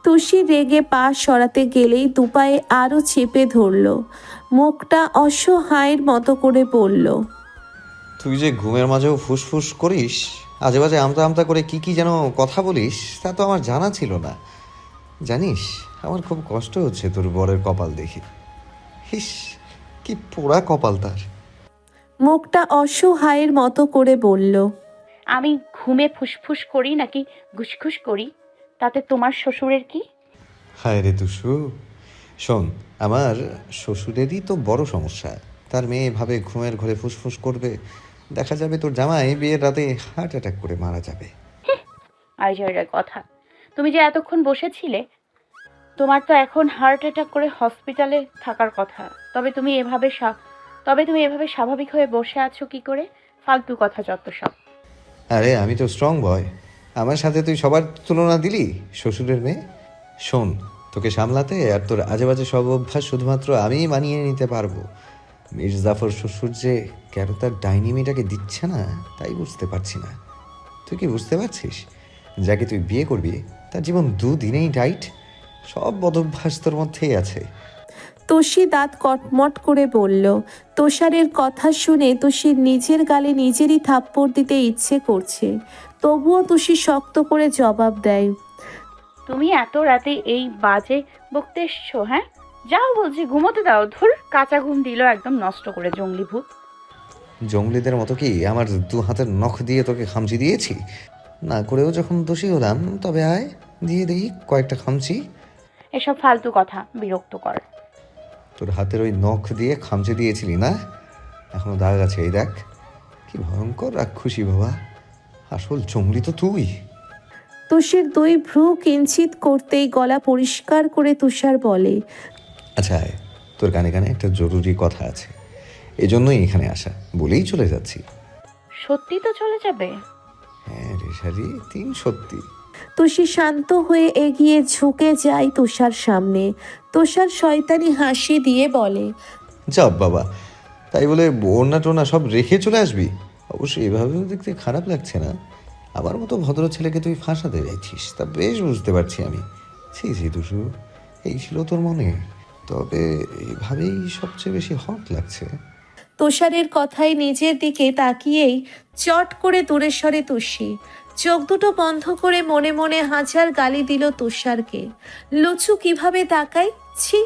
তুষি রেগে পা সরাতে গেলেই দুপায়ে আরও চেপে ধরল। মুখটা অসহায়ের মতো করে বলল, তুই যে ঘুমের মাঝেও ফুসফুস করিস, আজে বাজে আমতা আমতা করে কি কি যেন কথা বলিস, তা তো আমার জানা ছিল না। জানিস, আমার খুব কষ্ট হচ্ছে তোর বরের কপাল দেখে। হিস, কি পোড়া কপাল তার। মুখটা অসহায়ের মতো করে বলল, আমি ঘুমে ফুসফুস করি নাকি ঘুসঘুস করি, তাতে তোমার শ্বশুরের কি? হায় রে তুষু, শোন, আমার শ্বশুরেরই তো বড় সমস্যা। তার মেয়ে ভাবে ঘুমের ঘরে ফুসফুস করবে, দেখা যাবে তোর জামাই বিয়ের রাতে হার্ট অ্যাটাক করে মারা যাবে। আইজারের কথা। তুমি যে এতক্ষণ বসেছিলে, তোমার তো এখন হার্ট অ্যাটাক করে হসপিটালে থাকার কথা। তবে তুমি এভাবে স্বাভাবিক হয়ে বসে আছো কি করে? ফালতু কথা যত সব। আরে আমি তো স্ট্রং বয়, আমার সাথে তুই সবার তুলনা দিলি শ্বশুরের মেয়ে। শোন, তোকে সামলাতে আর তোর আজেবাজে সব অভ্যাস শুধুমাত্র আমিই মানিয়ে নিতে পারবো। মির্জাফর শ্বশুর যে কেন তার ডাইনি মেয়েটাকে দিচ্ছে না তাই বুঝতে পারছি না। তুই কি বুঝতে পারছিস, যাকে তুই বিয়ে করবি তার জীবন দুদিনেই ডাইট। সব বদভ্যাস তোর মধ্যেই আছে। তুষি দাঁত কটমট করে বলল। তুষারের কথা শুনে তুষির নিজের গালে নিজেরই থাপ্পড় দিতে ইচ্ছে করছে, তবুও তুষি শক্ত করে জবাব দেয়, তুমি এত রাতে এই বাজে বকতে এসছো? হ্যাঁ, যাও বলছি, ঘুমোতে দাও। ধুর, কাঁচা ঘুম দিল একদম নষ্ট করে, জঙ্গলি ভূত। জঙ্গলিদের মতো কি আমার দু হাতের নখ দিয়ে তোকে খামচি দিয়েছি? না করেও যখন দোষী হলাম, তবে আয় দিয়ে দিই কয়েকটা খামচি। এসব ফালতু কথা বিরক্তকর। তোর হাতের ওই নখ দিয়ে খামচে দিয়েছিলি না, এখনো দাগ আছে। এই দেখ, কি ভয়ঙ্কর রাক্ষসী বাবা, আসল জঙ্গলি তো তুই। তুষির দুই ভ্রু কিঞ্চিত করতেই গলা পরিষ্কার করে তুষার বলে, আচ্ছা আয়, তোর কানে কানে একটা জরুরি কথা আছে, এজন্যই এখানে আসা। বলেই চলে যাচ্ছি। সত্যি তো চলে যাবে? হ্যাঁ রে শালি, তিন সত্যি। তুষি শান্ত হয়ে এগিয়ে ঝুঁকে যায় তুষার সামনে। তুষার শয়তানি হাসি দিয়ে বলে, যাব বাবা, তাই বলে ওড়না টোনা সব রেখে চলে আসবি? অবশ্যই এভাবেও দেখতে খারাপ লাগছে না। আমার মতো ভদ্র ছেলেকে তুই ফাঁসাতে যাচ্ছিস, তা বেশ বুঝতে পারছি আমি। ছি ছি দুশু, এই ছিল তোর মনে? তবে এইভাবেই সবচেয়ে বেশি হট লাগছে। তুষারের কথায় নিজের দিকে তাকিয়েই চট করে দূরে সরে তুষি। চোখ দুটো বন্ধ করে মনে মনে হাজার গালি দিল তুষারকে। লুচু কিভাবে তাকায়, ছি।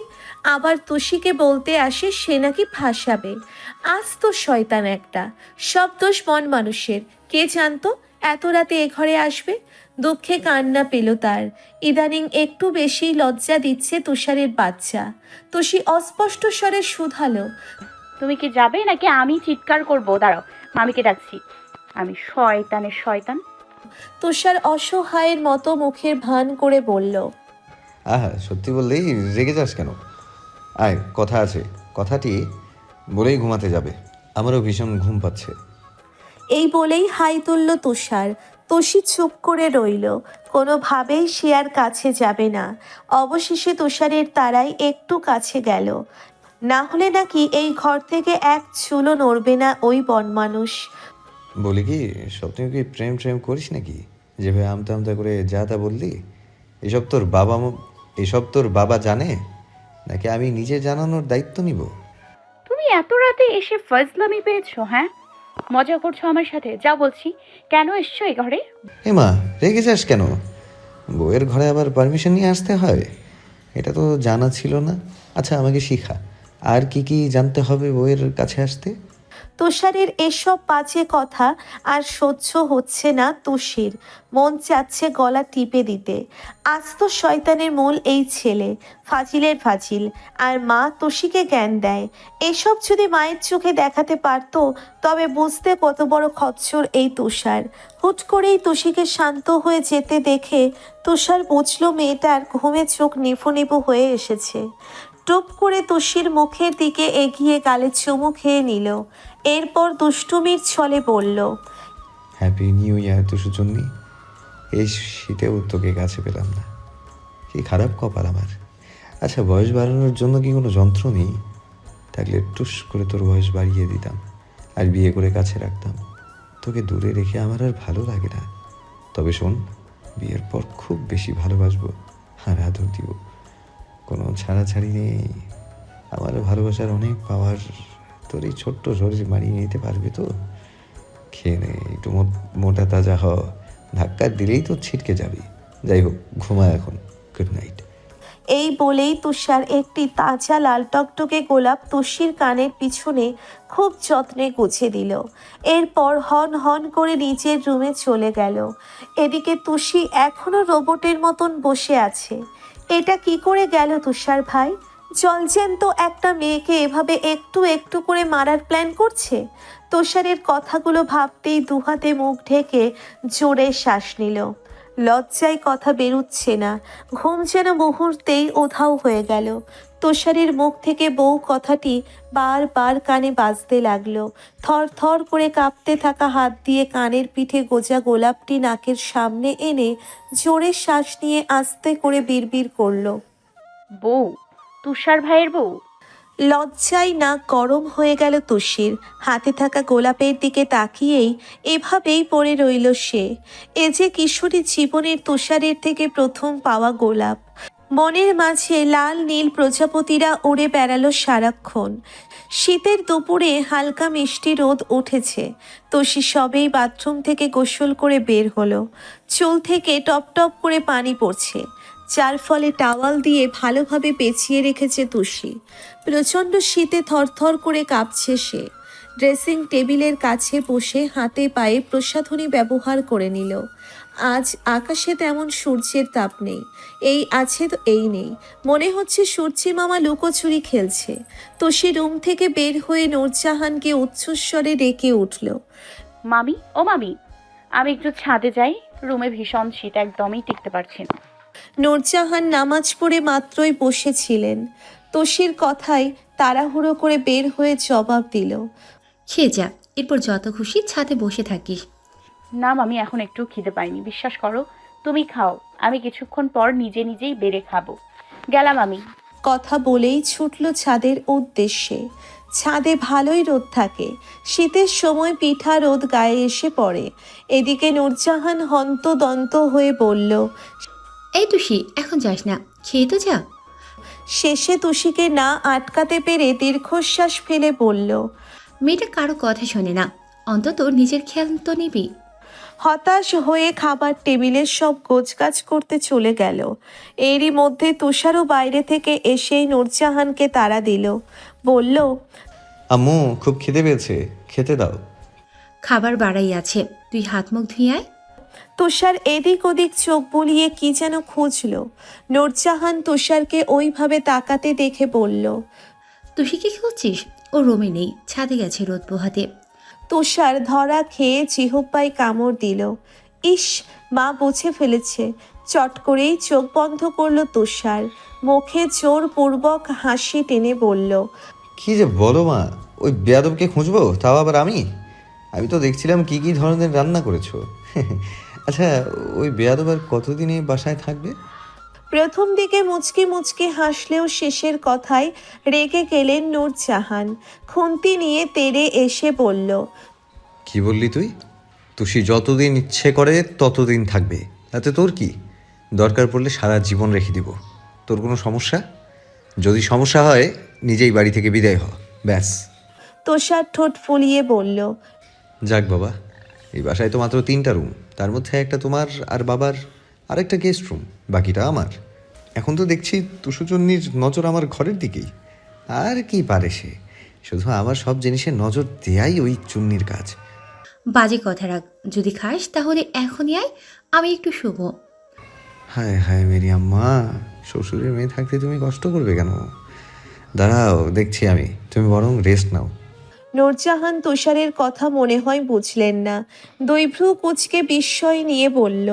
আবার তুষিকে বলতে আসে সে নাকি ফাঁসাবে। আজ তো শয়তান একটা। সব দোষ মন মানুষের। কে জানতো এত রাতে এ ঘরে আসবে। দুঃখে কান্না পেল তার। ইদানিং একটু বেশি লজ্জা দিচ্ছে তুষারের বাচ্চা। তুষি অস্পষ্ট স্বরে শুধালো, তুমি কি যাবে নাকি আমি চিৎকার করব? দাঁড়াও, মামিকে ডাকছি। আমি শয়তানের শয়তান। তুষার অসহায়ের মতো মুখের ভান করে বলল, আহা, সত্যি বললেই রেগে যাস কেন? আয়, কথা আছে। কথাটি বলেই ঘুমাতে যাবে। আমারও ভীষণ ঘুম পাচ্ছে। এই বলেই হাই তুলল তুষার। তুষি চুপ করে রইল। কোনোভাবেই সে আর কাছে যাবে না। অবশেষে তুষারের তারাই একটু কাছে গেল। না হলে নাকি এই ঘর থেকে এক চুলও নড়বে না ওই বনমানুষ। বলি কি, সত্যি কি প্রেম করিস নাকি? যেভাবে আমতা আমতা করে যা তা বললি, এসব তোর বাবা জানে নাকি আমি নিজে জানানোর দায়িত্ব নিব? তুমি এত রাতে এসে ফজলামি পেয়েছো? হ্যাঁ, মজা করছো আমার সাথে? যা বলছি, কেন এসছো এই ঘরে? এ মা, রেগে যাস কেন? বউয়ের ঘরে আবার পারমিশন নিয়ে আসতে হয়? এটা তো জানা ছিল না। আচ্ছা, আমাকে শিখা, আর কি কি জানতে হবে বউয়ের কাছে আসতে? তুষারের এসব বাজে কথা আর সহ্য হচ্ছে না তুষির। মন চাচ্ছে গলা টিপে দিতে। আজ তো শয়তানের মূল এই ছেলে, ফাজিলের ফাজিল। আর মা তুষিকে জ্ঞান দেয়। এসব যদি মায়ের চোখে দেখাতে পারতো তবে বুঝতে কত বড় খচ্চর এই তুষার। হুট করেই তুষিকে শান্ত হয়ে যেতে দেখে তুষার বুঝলো মেয়েটার ঘুমে চোখ নিভু নিভু হয়ে এসেছে। টুপ করে তুষির মুখের দিকে এগিয়ে গালে চুমু খেয়ে নিল। এরপর দুষ্টুমির ছলে বলল, হ্যাপি নিউ ইয়ার তো সুচন্নি। এই শীতেও তোকে কাছে পেলাম না, কি খারাপ কপাল আমার। আচ্ছা, বয়স বাড়ানোর জন্য কি কোনো যন্ত্র নেই? থাকলে টুস করে তোর বয়স বাড়িয়ে দিতাম আর বিয়ে করে কাছে রাখতাম। তোকে দূরে রেখে আমার আর ভালো লাগে না। তবে শোন, বিয়ের পর খুব বেশি ভালোবাসবো আর আদর দিব। কোনো ছাড়াছাড়ি নেই। আমার ভালোবাসার অনেক পাওয়ার তোর এই ছোট্ট শরীর মানিয়ে নিতে পারবে তো? খেয়ে নে, একটু মোটা তাজা হ। ধাক্কা দিলেই তো ছিটকে যাবি। যাই হোক, ঘুমা এখন। Good night. এই বলেই তুষার একটি তাজা লাল টকটকে গোলাপ তুষির কানের পিছনে খুব যত্নে গুছে দিল। এরপর হন হন করে নিজের রুমে চলে গেল। এদিকে তুষি এখনো রোবটের মতন বসে আছে। এটা কি করে গেল তুষার ভাই? জলজ্যান্ত একটা মেয়েকে এভাবে একটু একটু করে মারার প্ল্যান করছে। তুষারের কথাগুলো ভাবতেই দুহাতে মুখ ঢেকে জোরে শ্বাস নিল। লজ্জায় কথা বেরুচ্ছে না। ঘুম যেন মুহূর্তেই উধাও হয়ে গেল। তুষারের মুখ থেকে বউ কথাটি বারবার কানে বাজতে লাগলো। থর থর করে কাঁপতে থাকা হাত দিয়ে কানের পিঠে গোজা গোলাপটি নাকের সামনে এনে জোরে শ্বাস নিয়ে আস্তে করে বিড়বিড় করলো, বউ? তুষার ভাইয়ের বউ? লজ্জায় নাক গরম হয়ে গেল তুষির। হাতে থাকা গোলাপের দিকে তাকিয়েই এভাবেই পড়ে রইল সে। এ যে কিশোরী জীবনের তুষারের থেকে প্রথম পাওয়া গোলাপ। মনের মাঝে লাল নীল প্রজাপতিরা উড়ে বেড়ালো সারাক্ষণ। শীতের দুপুরে হালকা মিষ্টি রোদ উঠেছে। তুষি সবেই বাথরুম থেকে গোসল করে বের হলো। চুল থেকে টপ টপ করে পানি পড়ছে, যার ফলে টাওয়াল দিয়ে ভালোভাবে পেঁচিয়ে রেখেছে তুষি। প্রচণ্ড শীতে থরথর করে কাঁপছে সে। ড্রেসিং টেবিলের কাছে বসে হাতে পায়ে প্রসাধনী ব্যবহার করে নিল। আজ আকাশে তেমন সূর্যের তাপ নেই। এই আছে তো এই নেই। মনে হচ্ছে সূর্যি মামা লুকোচুরি খেলছে। তুষি রুম থেকে বের হয়ে নূরজাহানকে উচ্চস্বরে ডেকে উঠল, মামি, ও মামি, আমি একটু ছাদে যাই। রুমে ভীষণ শীত, একদমই টিকতে পারছি না। নূরজাহান নামাজ পড়ে মাত্রই বসেছিলেন। তুষির কথায় তাড়াহুড়ো করে বের হয়ে জবাব দিল, খেয়ে যা, এরপর যত খুশি ছাদে বসে থাকিস। না মামি, এখন একটু খিদে পাইনি, বিশ্বাস করো। তুমি খাও, আমি কিছুক্ষণ পর নিজে নিজেই বেড়ে খাবো। গেলাম আমি। কথা বলেই ছুটল ছাদের উদ্দেশ্যে। ছাদে ভালোই রোদ থাকে। শীতের সময় পিঠা রোদ গায়ে এসে পড়ে। এদিকে নূরজাহান হন্তদন্ত হয়ে বলল, এই তুষি, এখন যাস না, খেয়ে তো যা। শেষে তুষিকে না আটকাতে পেরে দীর্ঘশ্বাস ফেলে বলল, মেয়েটা কারো কথা শোনে না, অন্তত নিজের খেয়াল তো নিবি। হতাশ হয়ে খাবার টেবিলের সব গোছগাছ করতে চলে গেল। এরই মধ্যে তুষারও বাইরে থেকে এসেই নূরজাহানকে তাড়া দিল। বলল, আম্মু, খুব খিদে পেয়েছে, খেতে দাও। খাবার বাড়াই আছে, তুই হাত মুখ ধুয়ে আয়। তুষার এদিক ওদিক চোখ বুলিয়ে কি যেন খুঁজল। নূরজাহান তুষারকে ওইভাবে তাকাতে দেখে বলল, তুষি কি খুঁজছিস? ও রুমে নেই, ছাদে গেছে রোদ পোহাতে। তুষার ধরা খেয়ে জিহ্বায় কামড় দিল। ইস, মা বুঝে ফেলেছে। চট করেই চোখ বন্ধ করলো তুষার। মুখে জোরপূর্বক হাসি টেনে বলল, কি যে বলো মা, ওই বেয়াদবকে খুঁজবো, তাও আবার আমি? আমি তো দেখছিলাম কি কি ধরনের রান্না করেছো। আচ্ছা, ওই বেয়াদব আর কতদিন এই বাসায় থাকবে? প্রথম দিকে মুচকি মুচকি হাসলেও শেষের কথায় রেগে গেলেন নূরজাহান। খুন্তি নিয়ে তেড়ে এসে বলল, কি বললি তুই? তুষি যতদিন ইচ্ছে করে ততদিন থাকবে, তাতে তোর কি? দরকার পড়লে সারা জীবন রেখে দিব। তোর কোনো সমস্যা? যদি সমস্যা হয় নিজেই বাড়ি থেকে বিদায় হ, ব্যাস। তুষার ঠোঁট ফুলিয়ে বলল, যাক বাবা, এই বাসায় তো মাত্র 3টা রুম, তার মধ্যে একটা তোমার আর বাবার, আরেকটা গেস্ট রুম, বাকিটা আমার। এখন তো দেখছি তুষুচন্নির নজর আমার ঘরের দিকেই। আর কি পারে সে, শুধু আমার সব জিনিসে নজর দেয়াই ওই চুন্নির কাজ। বাজে কথা রাখ, যদি খাস তাহলে এখনই আয়, আমি একটু শুভ। হায় হায় মেরি আম্মা, শ্বশুরের মেয়ে থাকতে তুমি কষ্ট করবে কেন? দাঁড়াও, দেখছি আমি, তুমি বরং রেস্ট নাও। নূরজাহান তুষারের কথা মনে হয় বুঝলেন না। দৈভ্রু কুচকে বিস্ময় নিয়ে বলল,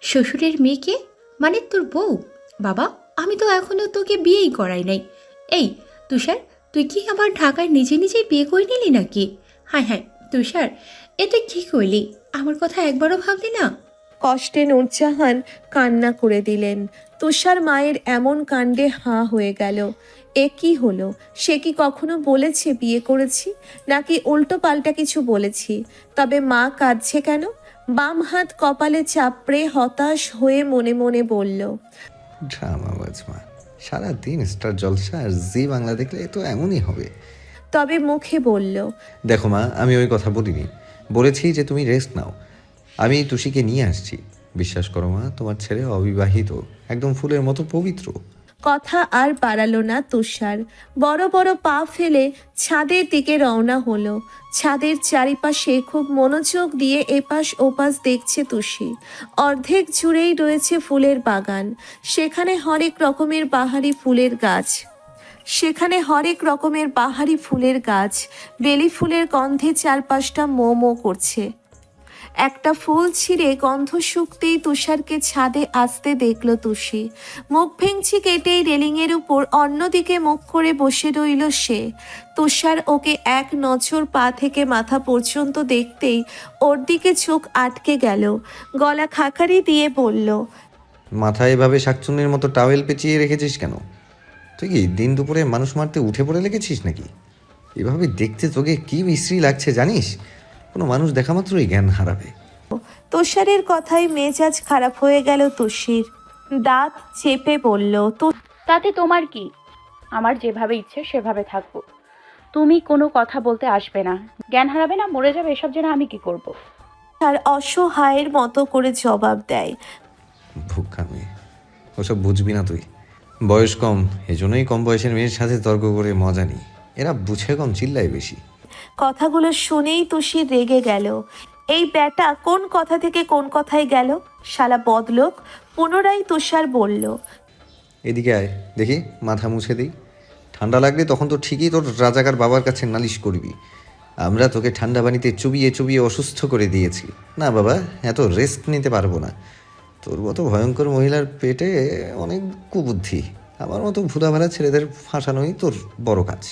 শ্বশুরের মেয়েকে মানে তোর বউ? বাবা, আমি তো এখনো তোকে বিয়েই করাই নাই। এই তুষার, তুই কি আমার ঢাকায় নিজে নিজেই বিয়ে করে নিলি নাকি? হায় হায় তুষার, এটা কি করলি? আমার কথা একবারও ভাবলি না? কষ্টে নূরজাহান কান্না করে দিলেন। তুষার মায়ের এমন কাণ্ডে হাঁ হয়ে গেল। এ কি হলো? সে কি কখনো বলেছে বিয়ে করেছি, নাকি উল্টো পাল্টা কিছু বলেছি? তবে মা কাঁদছে কেন? বাম হাত কপালে চাপড়ে হতাশ হয়ে মনে মনে বলল, ড্রামা বাজমা, সারাদিন স্টার জলসা আর জি বাংলা দেখলে তো এমনই হবে। তবে মুখে বলল, দেখো মা, আমি ওই কথা বলিনি, বলেছি যে তুমি রেস্ট নাও। আমি তুষিকে নিয়ে আসছি। বিশ্বাস করো মা, তোমার ছেলে অবিবাহিত, একদম ফুলের মতো পবিত্র। কথা আর বাড়ালো না তুষার। বড় বড় পা ফেলে ছাদের দিকে রওনা হলো। ছাদের চারিপাশে খুব মনোযোগ দিয়ে এপাশ ওপাশ দেখছে তুষি। অর্ধেক জুড়েই রয়েছে ফুলের বাগান। সেখানে হরেক রকমের বাহারি ফুলের গাছ। বেলি ফুলের গন্ধে চারপাশটা মো মো করছে। একটা ফুল ছিঁড়ে গন্ধ শুকতেই তুষারকে ছাদে আসতে দেখলো তুষি। মুখ ভেঙচি কেটেই রেলিংয়ের উপর অন্যদিকে মুখ করে বসে রইল সে। তুষার ওকে এক নজর পা থেকে মাথা পর্যন্ত দেখতেই ওর দিকে চোখ আটকে গেল। গলা খাকারি দিয়ে বলল, মাথায় এভাবে শাকচুন্নির মতো টাওয়েল পেঁচিয়ে রেখেছিস কেন? তুই কি দিন দুপুরে মানুষ মারতে উঠে পড়ে লেগেছিস নাকি? এভাবে দেখতে তোকে কি বিশ্রী লাগছে জানিস? কোনো মানুষ দেখা মাত্রই জ্ঞান হারাবে। তুষারের কথায় মেজাজ খারাপ হয়ে গেল তুষির। দাঁত চেপে বলল, তাতে তোমার কি? আমার যেভাবে ইচ্ছে সেভাবে থাকবো। তুমি কোনো কথা বলতে আসবে না, জ্ঞান হারাবে না, মরে যাবে, এসব জেনে আমি কি করব? আর অসহায়ের মতো করে জবাব দেয়, ভুক্কা মেয়ে, ওসব বুঝবি না তুই। বয়স কম, এজন্যই কম বয়সের মেয়ের সাথে তর্ক করে মজা নিই। এরা বুঝে কম, চিল্লায় বেশি। কথাগুলো শুনেই তুষি রেগে গেল। এই ব্যাটা কোন কথা থেকে কোন কথায় গেল, শালা বদলোক। পুনরায় তুষার বলল, এদিকে আয় দেখি, মাথা মুছে দিই। ঠান্ডা লাগলে তখন তো ঠিকই তোর রাজাকার বাবার কাছে নালিশ করবি। আমরা তোকে ঠান্ডা পানিতে চুবিয়ে চুবিয়ে অসুস্থ করে দিয়েছি। না বাবা, এত রেস্ট নিতে পারবো না। তোর মতো ভয়ঙ্কর মহিলার পেটে অনেক কুবুদ্ধি। আমার মতো ভুলাভালা ছেলেদের ফাঁসানোই তোর বড় কাজ।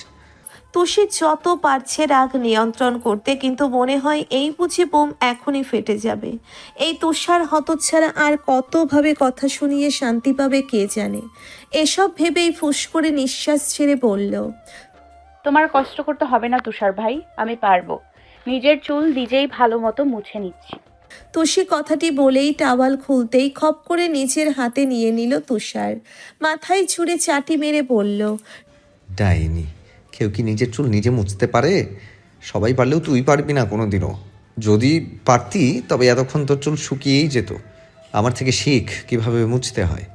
তুষি যত পারছে রাগ নিয়ন্ত্রণ করতে, কিন্তু মনে হয় এই বুঝি বোম এখনই ফেটে যাবে। এই তুষার হতচ্ছাড়া আর কতভাবে কথা শুনিয়ে শান্তি পাবে কে জানে। এসব ভেবেই ফুস করে নিঃশ্বাস ছেড়ে বলল, তোমার কষ্ট করতে হবে না তুষার ভাই, আমি পারবো। নিজের চুল নিজেই ভালো মতো মুছে নিচ্ছি। তুষি কথাটি বলেই টাওয়াল খুলতেই খপ করে নিজের হাতে নিয়ে নিল তুষার। মাথায় ছুঁড়ে চাটি মেরে বলল, ডাইনি, কেউ কি নিজের চুল নিজে মুছতে পারে? সবাই পারলেও তুই পারবি না কোনো দিনও। যদি পারতি তবে এতক্ষণ তোর চুল শুকিয়েই যেত। আমার থেকে শিখ কিভাবে মুছতে হয়।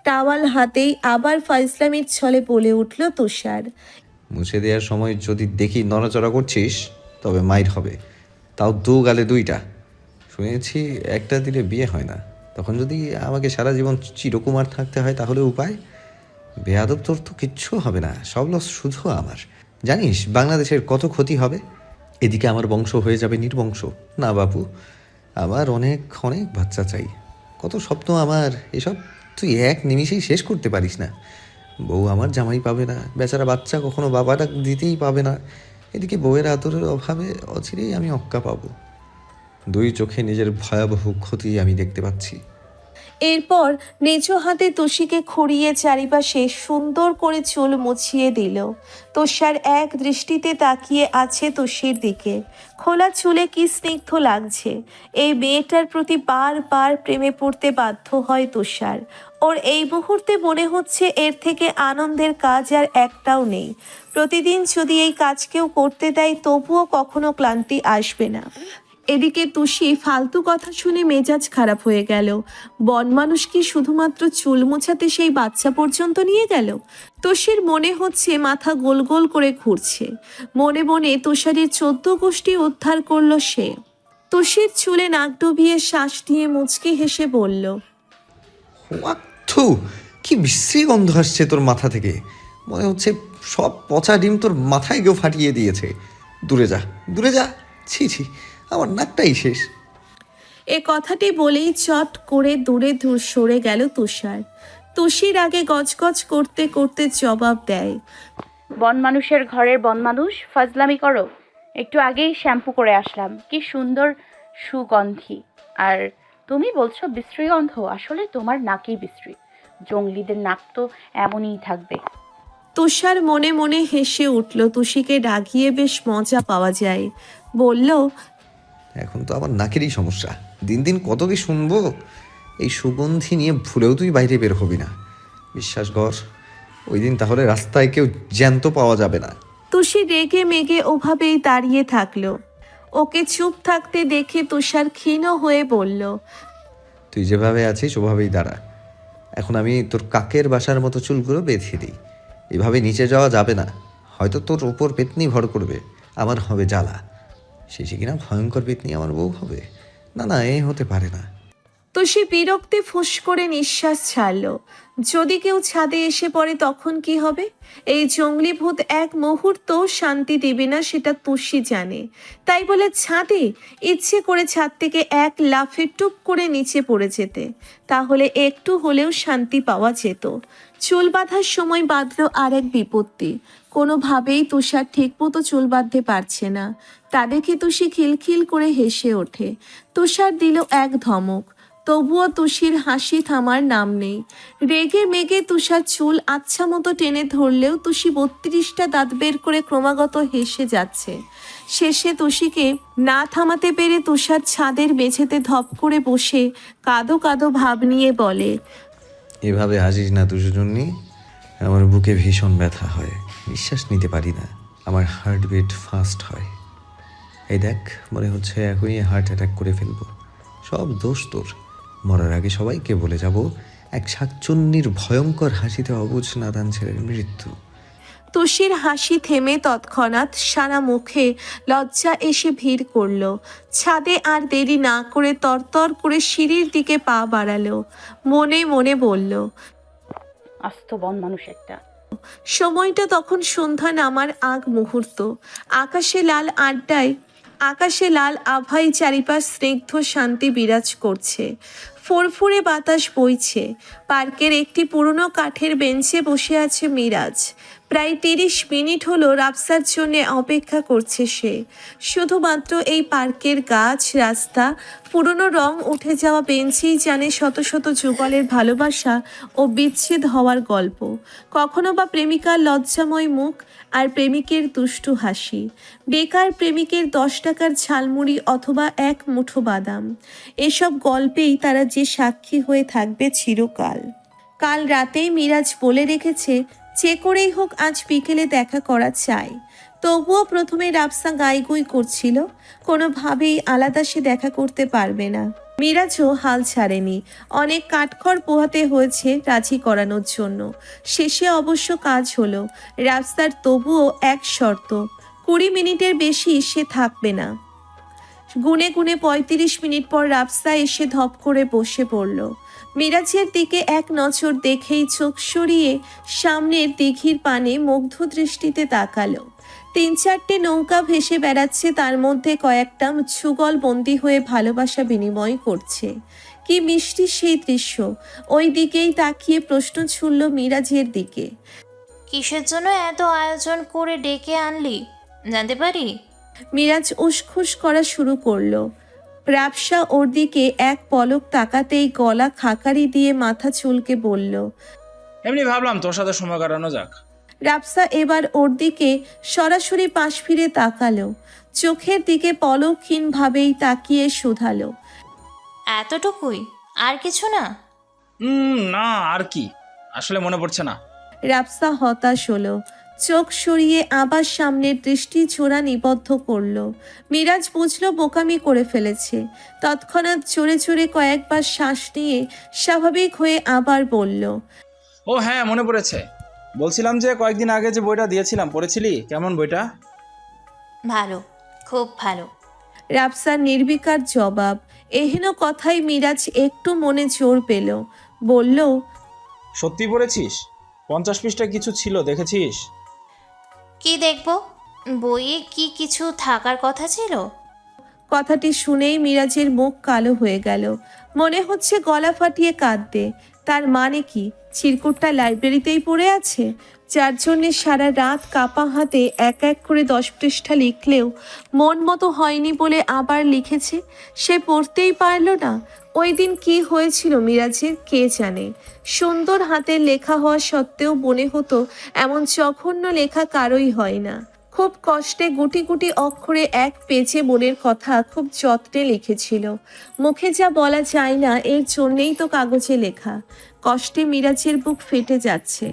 টাওয়াল হাতেই আবার ফাইজলামির ছলে বলে উঠল তুষার। মুছে দেওয়ার সময় যদি দেখি নড়াচড়া করছিস তবে মাইর হবে, তাও 2 গালে 2টা। শুনেছি একটা দিলে বিয়ে হয় না। তখন যদি আমাকে সারা জীবন চিরকুমার থাকতে হয় তাহলে উপায়? বেয়াদব, তোর তো কিচ্ছু হবে না, সব লস শুধু আমার। জানিস বাংলাদেশের কত ক্ষতি হবে? এদিকে আমার বংশ হয়ে যাবে নির্বংশ। না বাপু, আমার অনেক অনেক বাচ্চা চাই। কত স্বপ্ন আমার, এসব তুই এক নিমিষেই শেষ করতে পারিস না। বউ আমার জামাই পাবে না, বেচারা বাচ্চা কখনো বাবাটা দিতেই পাবে না। এদিকে বউয়ের আদরের অভাবে অচিরেই আমি অক্কা পাবো। 2 চোখে নিজের ভয়াবহ ক্ষতি আমি দেখতে পাচ্ছি। এরপর নিজ হাতে তুষিকে খুঁড়িয়ে চারিপাশে সুন্দর করে চুল মুছিয়ে দিল। তুষার এক দৃষ্টিতে তাকিয়ে আছে তুষির দিকে। খোলা চুলে কি স্নিগ্ধ লাগছে। এই মেয়েটার প্রতি বারবার প্রেমে পড়তে বাধ্য হয় তুষার। ওর এই মুহূর্তে মনে হচ্ছে এর থেকে আনন্দের কাজ আর একটাও নেই। প্রতিদিন যদি এই কাজ কেউ করতে দেয় তবুও কখনো ক্লান্তি আসবে না। এদিকে তুষি ফালতু কথা শুনে মেজাজ খারাপ হয়ে গেল। বন মানুষ কি শুধুমাত্র চুল মোছাতে সেই বাচ্চা পর্যন্ত নিয়ে গেল? তুষির মনে হচ্ছে মাথা গোল গোল করে ঘুরছে। মনে মনে তুষারের 14 গোষ্ঠী উদ্ধার করলো সে। তুষির চুলে নাক ডুবিয়ে শ্বাস নিয়ে মুচকি হেসে বলল, থু, কি বিশ্রী গন্ধ আসছে তোর মাথা থেকে। মনে হচ্ছে সব পচা ডিম তোর মাথায় কেউ ফাটিয়ে দিয়েছে। দূরে যা, দূরে যা। ছি ছি, আমার নাকটাই শেষ। এ কথাটি বলেই চট করে দূরে সরে গেল তুষার। তুষির আগে গজগজ করতে করতে জবাব দেয়, বন মানুষের ঘরের বন মানুষ, ফাজলামি করো। একটু আগেই শ্যাম্পু করে আসলাম, কি সুন্দর সুগন্ধি। আর তুমি বলছো বিশ্রী গন্ধ, আসলে তোমার নাকই বিশ্রী। জঙ্গলিদের নাক তো এমনই থাকবে। তুষার মনে মনে হেসে উঠল। তুষিকে রাগিয়ে বেশ মজা পাওয়া যায়। বলল, এখন তো আমার নাকেরই সমস্যা। দিন দিন কত কি শুনবো। এই সুগন্ধি নিয়ে ভুলেও তুই বাইরে বের হবি না, বিশ্বাস কর। ওই দিন তাহলে রাস্তায় কেউ জ্যান্ত পাওয়া যাবে না। তুষি রেগে মেগে ওভাবেই দাঁড়িয়ে থাকলো। ওকে চুপ থাকতে দেখে তুষার ক্ষীণ হয়ে বলল, তুই যেভাবে আছিস ওভাবেই দাঁড়া। এখন আমি তোর কাকের বাসার মতো চুলগুলো বেঁধে দিই। এভাবে নিচে যাওয়া যাবে না। হয়তো তোর ওপর পেতনি ভর করবে, আমার হবে জ্বালা। শেষে কিনা ভয়ঙ্কর পেতনি আমার বউ হবে। না না, এ হতে পারে না। তুষি বিরক্তি ফুঁস করে নিঃশ্বাস ছাড়ল। যদি কেউ ছাদে এসে পড়ে তখন কি হবে? এই জঙ্গলি ভূত এক মুহূর্ত শান্তি দেবে না, সেটা তুষি জানে। তাই বলে ছাদে ইচ্ছে করে ছাদ থেকে এক লাফে টুপ করে নিচে পড়ে যেতে, তাহলে একটু হলেও শান্তি পাওয়া যেত। চুল বাঁধার সময় বাঁধলো আরেক বিপত্তি। কোনোভাবেই তুষার ঠিকমতো চুল বাঁধতে পারছে না। তা দেখে তুষি খিলখিল করে হেসে ওঠে। তুষার দিল এক ধমক, তবুও তুষির হাসি থামার নাম নেই। রেগে মেগে তুষার চুল আচ্ছা মতো টেনে ধরলেও তুষি 32টা দাঁত বের করে ক্রমাগত হেসে যাচ্ছে। শেষে তুষিকে না থামাতে পেরে তুষার ছাদের মেঝেতে ধপ করে বসে কাঁদো কাঁদো ভাব নিয়ে বলে, এভাবে হাসিস না তুষজন্যি। আমার বুকে ভীষণ ব্যথা হয়, নিঃশ্বাস নিতে পারি না, আমার হার্টবিট ফাস্ট হয়। এই দেখ, মনে হচ্ছে এখনই হার্ট অ্যাটাক করে ফেলবো। সব দোষ তোর। মরার আগে সবাইকে বলে যাব এক শাকচুন্নির ভয়ঙ্কর হাসিতে অবুঝ নাদান ছেলের মৃত্যু। তুষির হাসি থেমে তৎক্ষণাৎ সারা মুখে লজ্জা এসে ভিড় করলো। ছাদে আর দেরি না করে তরতর করে সিঁড়ির দিকে পা বাড়ালো। মনে মনে বলল, আস্ত বন মানুষ একটা। সময়টা তখন সন্ধ্যা নামার আগ মুহূর্ত। আকাশে লাল আভায় চারিপাশ স্নিগ্ধ শান্তি বিরাজ করছে। ফুরফুরে বাতাস বইছে। পার্কের একটি পুরনো কাঠের বেঞ্চে বসে আছে মিরাজ। প্রায় 30 মিনিট হলো রাফসার জন্য অপেক্ষা করছে সে। শুধুমাত্র এই পার্কের গাছ, রাস্তা, পুরনো রং উঠে যাওয়া বেঞ্চেই জানে শত শত যুগলের ভালোবাসা ও বিচ্ছেদ হওয়ার গল্প। কখনো বা প্রেমিকার লজ্জাময় মুখ আর প্রেমিকের দুষ্টু হাসি। বেকার প্রেমিকের 10 টাকার ঝালমুড়ি অথবা এক মুঠো বাদাম। এসব গল্পেই তারা যে সাক্ষী হয়ে থাকবে চিরকাল। কাল রাতেই মিরাজ বলে রেখেছে যে করেই হোক আজ বিকেলে দেখা করা চাই। তবুও প্রথমে রাফসা গাইগুই করছিল, কোনোভাবেই আলাদা সে দেখা করতে পারবে না। মিরাজও হাল ছাড়েনি। অনেক কাঠখড় পোহাতে হয়েছে রাজি করানোর জন্য। শেষে অবশ্য কাজ হলো। রাফসার তবুও এক শর্ত, 20 মিনিটের বেশি সে থাকবে না। গুনে গুনে 35 মিনিট পর রাফসা এসে ধপ করে বসে পড়ল। মিরাজের দিকে এক নজর দেখেই চোখ সরিয়ে সামনের দিঘির পানে মুগ্ধ দৃষ্টিতে তাকালো। 3-4টে নৌকা ভেসে বেড়াচ্ছে, তার মধ্যে কয়েকটা যুগল বন্দী হয়ে ভালোবাসা বিনিময় করছে। কি মিষ্টি সেই দৃশ্য। ওই দিকেই তাকিয়ে প্রশ্ন ছুড়ল মিরাজের দিকে, কিসের জন্য এত আয়োজন করে ডেকে আনলি, জানতে পারি? মিরাজ উসখুস করা শুরু করলো। রাবসা ওর দিকে এক পলক তাকাতেই গলা খাকারি দিয়ে মাথা চুলকে বলল। এমনি ভাবলাম তোর সাথে সময় কাটানো যাক। রাবসা এবার ওর দিকে সরাসরি পাশ ফিরে তাকালো, চোখের দিকে পলকহীনভাবেই তাকিয়ে শুধালো। এতটুকুই, আর কিছু না? না, আর কি, আসলে মনে পড়ছে না। রাবসা হতাশ হলো, চোখ সরিয়ে আবার সামনের দৃষ্টি চোরা নিবদ্ধ করলো। মিরাজ বুঝলো বোকামি করে ফেলেছে। তৎক্ষণাৎ জোরে জোরে কয়েকবার শ্বাস নিয়ে স্বাভাবিক হয়ে আবার বলল। ও হ্যাঁ, মনে পড়েছে। বলছিলাম যে কয়েকদিন আগে যে বইটা দিয়েছিলাম পড়েছিলি? কেমন বইটা? ভালো, খুব ভালো। রাবসার নির্বিকার জবাব। এহেন কথাই মিরাজ একটু মনে জোর পেল, বলল। সত্যি পড়েছিস? 50 পৃষ্ঠা কিছু ছিল, দেখেছিস? কি দেখব? বইয়ে কি কিছু থাকার কথা ছিল? কথাটি শুনেই মিরাজের মুখ কালো হয়ে গেল, মনে হচ্ছে গলা ফাটিয়ে কাঁদবে। তার মানে কি চিরকুটটা লাইব্রেরিতেই পড়ে আছে, যার জন্যে সারা রাত কাপা হাতে এক এক করে 10 পৃষ্ঠা লিখলেও মন মতো হয়নি বলে আবার লিখেছে? সে পড়তেই পারল না। ওই দিন কি হয়েছিল মিরাজের কে জানে। সুন্দর হাতের লেখা হওয়া সত্ত্বেও মনে হতো এমন জঘন্য লেখা কারোই হয় না। খুব কষ্টে গুটি গুটি অক্ষরে এক পেজে মনের কথা খুব যত্নে লিখেছিল। মুখে যা বলা যায় না, এর জন্যেই তো কাগজে লেখা। কষ্টে মিরাজের বুক ফেটে যাচ্ছে।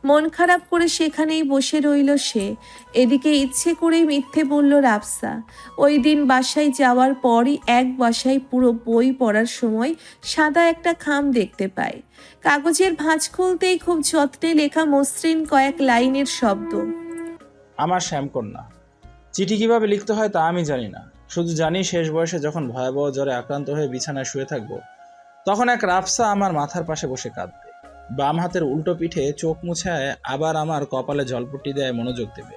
মন খারাপ করে সেখানেই বসে রইল সে। এদিকে ইচ্ছে করেই মিথ্যে বলল রাবসা। ওই দিন বাসায় যাওয়ার পরই এক বাসায় পুরো বই পড়ার সময় সাদা একটা খাম দেখতে পায়। কাগজের ভাঁজ খুলতেই খুব যত্নে লেখা মসৃণ কয়েক লাইনের শব্দ। আমার শ্যামকন্যা। চিঠি কিভাবে লিখতে হয় তা আমি জানি না, শুধু জানি শেষ বয়সে যখন ভয়াবহ জ্বরে আক্রান্ত হয়ে বিছানায় শুয়ে থাকবো, তখন এক রাবসা আমার মাথার পাশে বসে কাঁদবে। বাম হাতের উল্টো পিঠে চোখ মুছায় আবার আমার কপালে জলপট্টি দেয় মনোযোগ দেবে।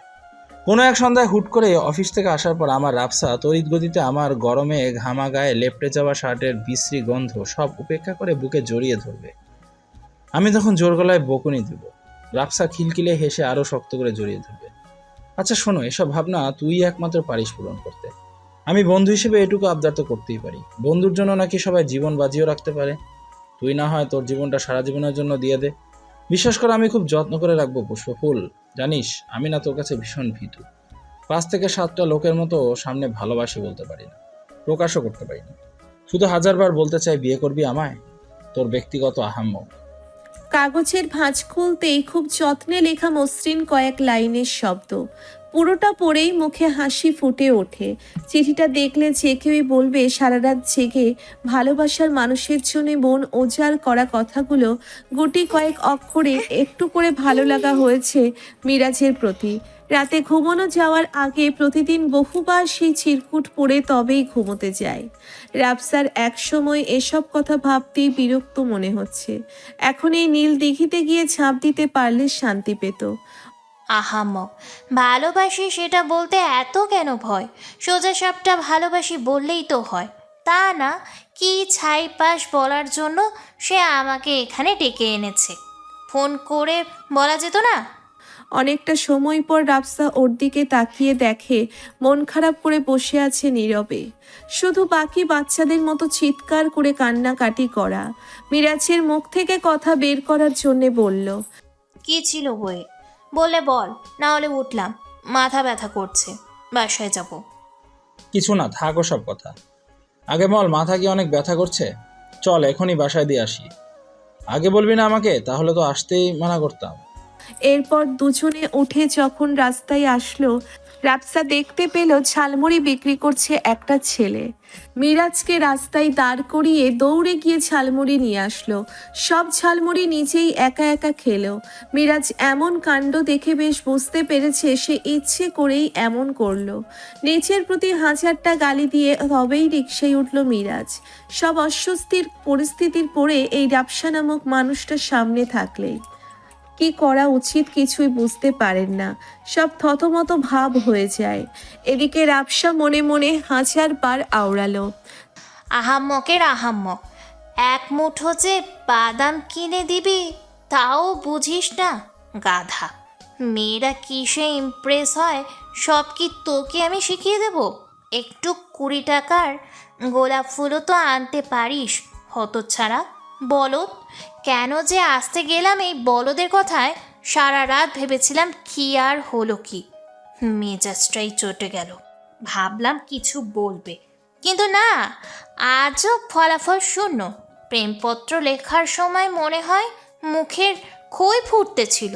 কোনো এক সন্ধ্যায় হুট করে অফিস থেকে আসার পর আমার রাবসা তড়িৎ গতিতে আমার গরমে ঘামা গায়ে লেপটে যাওয়া শার্টের বিশ্রী গন্ধ সব উপেক্ষা করে বুকে জড়িয়ে ধরবে। আমি তখন জোর গলায় বকুনি দেব। রাবসা খিলখিলে হেসে আরও শক্ত করে জড়িয়ে ধরবে। আচ্ছা শোনো, এসব ভাবনা তুই একমাত্র পারিস পূরণ করতে। আমি বন্ধু হিসেবে এটুকু আবদার তো করতেই পারি, বন্ধুর জন্য নাকি সবাই জীবন বাজিও রাখতে পারে। তুই না হয় তোর জীবনটা সারা জীবনের জন্য দিয়ে দে। বিশ্বাস করে আমি খুব যত্ন করে রাখবো পুষ্পফুল। জানিস আমি না তোর কাছে ভীষণ ভীতু। 5 থেকে 7টা লোকের মতো সামনে ভালোবাসি বলতে পারি না, প্রকাশও করতে পারি না। শুধু 1000বার বলতে চাই বিয়ে করবি আমায়। তোর ব্যক্তিগত আহাম্মক। কাগজের ভাঁজ খুলতেই খুব যত্নে লেখা মসৃণ কয়েক লাইনের শব্দ। পুরোটা পড়েই মুখে হাসি ফুটে ওঠে। চিঠিটা দেখলে যে কেউই বলবে সারা রাত জেগে ভালোবাসার মানুষের জন্য মন উজাড় করা কথাগুলো গুটি কয়েক অক্ষরে একটু করে ভালো লাগা হয়েছে মিরাজের প্রতি। রাতে ঘুমানো যাওয়ার আগে প্রতিদিন বহুবার সেই চিরকুট পড়ে তবেই ঘুমোতে যায়। রাবসার একসময় এসব কথা ভাবতেই বিরক্ত মনে হচ্ছে। এখন এই নীল দিঘিতে গিয়ে ঝাঁপ দিতে পারলে শান্তি পেত। আহাম্মক, ভালোবাসি সেটা বলতে এত কেন ভয়? সোজা সাপটা ভালোবাসি বললেই তো হয়, তা না কি ছাইপাশ বলার জন্য সে আমাকে এখানে ডেকে এনেছে। ফোন করে বলা যেত না? অনেকটা সময় পর রাবসা ওর দিকে তাকিয়ে দেখে মন খারাপ করে বসে আছে নীরবে, শুধু বাকি বাচ্চাদের মতো চিৎকার করে কান্নাকাটি করা। মিরাজের মুখ থেকে কথা বের করার জন্যে বলল। কি ছিল বইয়ে? বলে বল, না হলে উঠলাম, মাথা ব্যথা করছে, বাসায় যাব। কিছু না, থাকো সব কথা। আগে বল, মাথা কি অনেক ব্যথা করছে? চল এখনই বাসায় দিয়ে আসি। আগে বলবি না আমাকে, তাহলে তো আসতেই মানা করতাম। এরপর দুজনে উঠে যখন রাস্তায় আসলো, রাবসা দেখতে পেল ঝালমুড়ি বিক্রি করছে একটা ছেলে। মিরাজকে রাস্তায় দাঁড় করিয়ে দৌড়ে গিয়ে ঝালমুড়ি নিয়ে আসলো। সব ঝালমুড়ি নিজেই একা একা খেলো। মিরাজ এমন কাণ্ড দেখে বেশ বুঝতে পেরেছে সে ইচ্ছে করেই এমন করলো। নিজের প্রতি 1000টা গালি দিয়ে তবেই রিকশায় উঠল মিরাজ। সব অস্বস্তির পরিস্থিতির পরে এই রাবসা নামক মানুষটা সামনে থাকলেই কি করা উচিত কিছুই বুঝতে পারেন না, সব থতমত ভাব হয়ে যায়। এদিকে রাবসা মনে মনে 1000 বার আওড়ালো। আহাম্মকের আহাম্মক, এক মুঠো যে বাদাম কিনে দিবি তাও বুঝিস না, গাধা। মেয়েরা কিসে ইমপ্রেস হয় সব কি তোকে আমি শিখিয়ে দেব? একটু 20 টাকার গোলাপ ফুলও তো আনতে পারিস হতচ্ছাড়া বলদ। কেন যে আসতে গেলাম এই বলদের কথায়, সারা রাত ভেবেছিলাম কি আর হলো কি, মেজাজটাই চটে গেল। ভাবলাম কিছু বলবে, কিন্তু না, আজও ফলাফল শূন্য। প্রেমপত্র লেখার সময় মনে হয় মুখের খই ফুটতেছিল।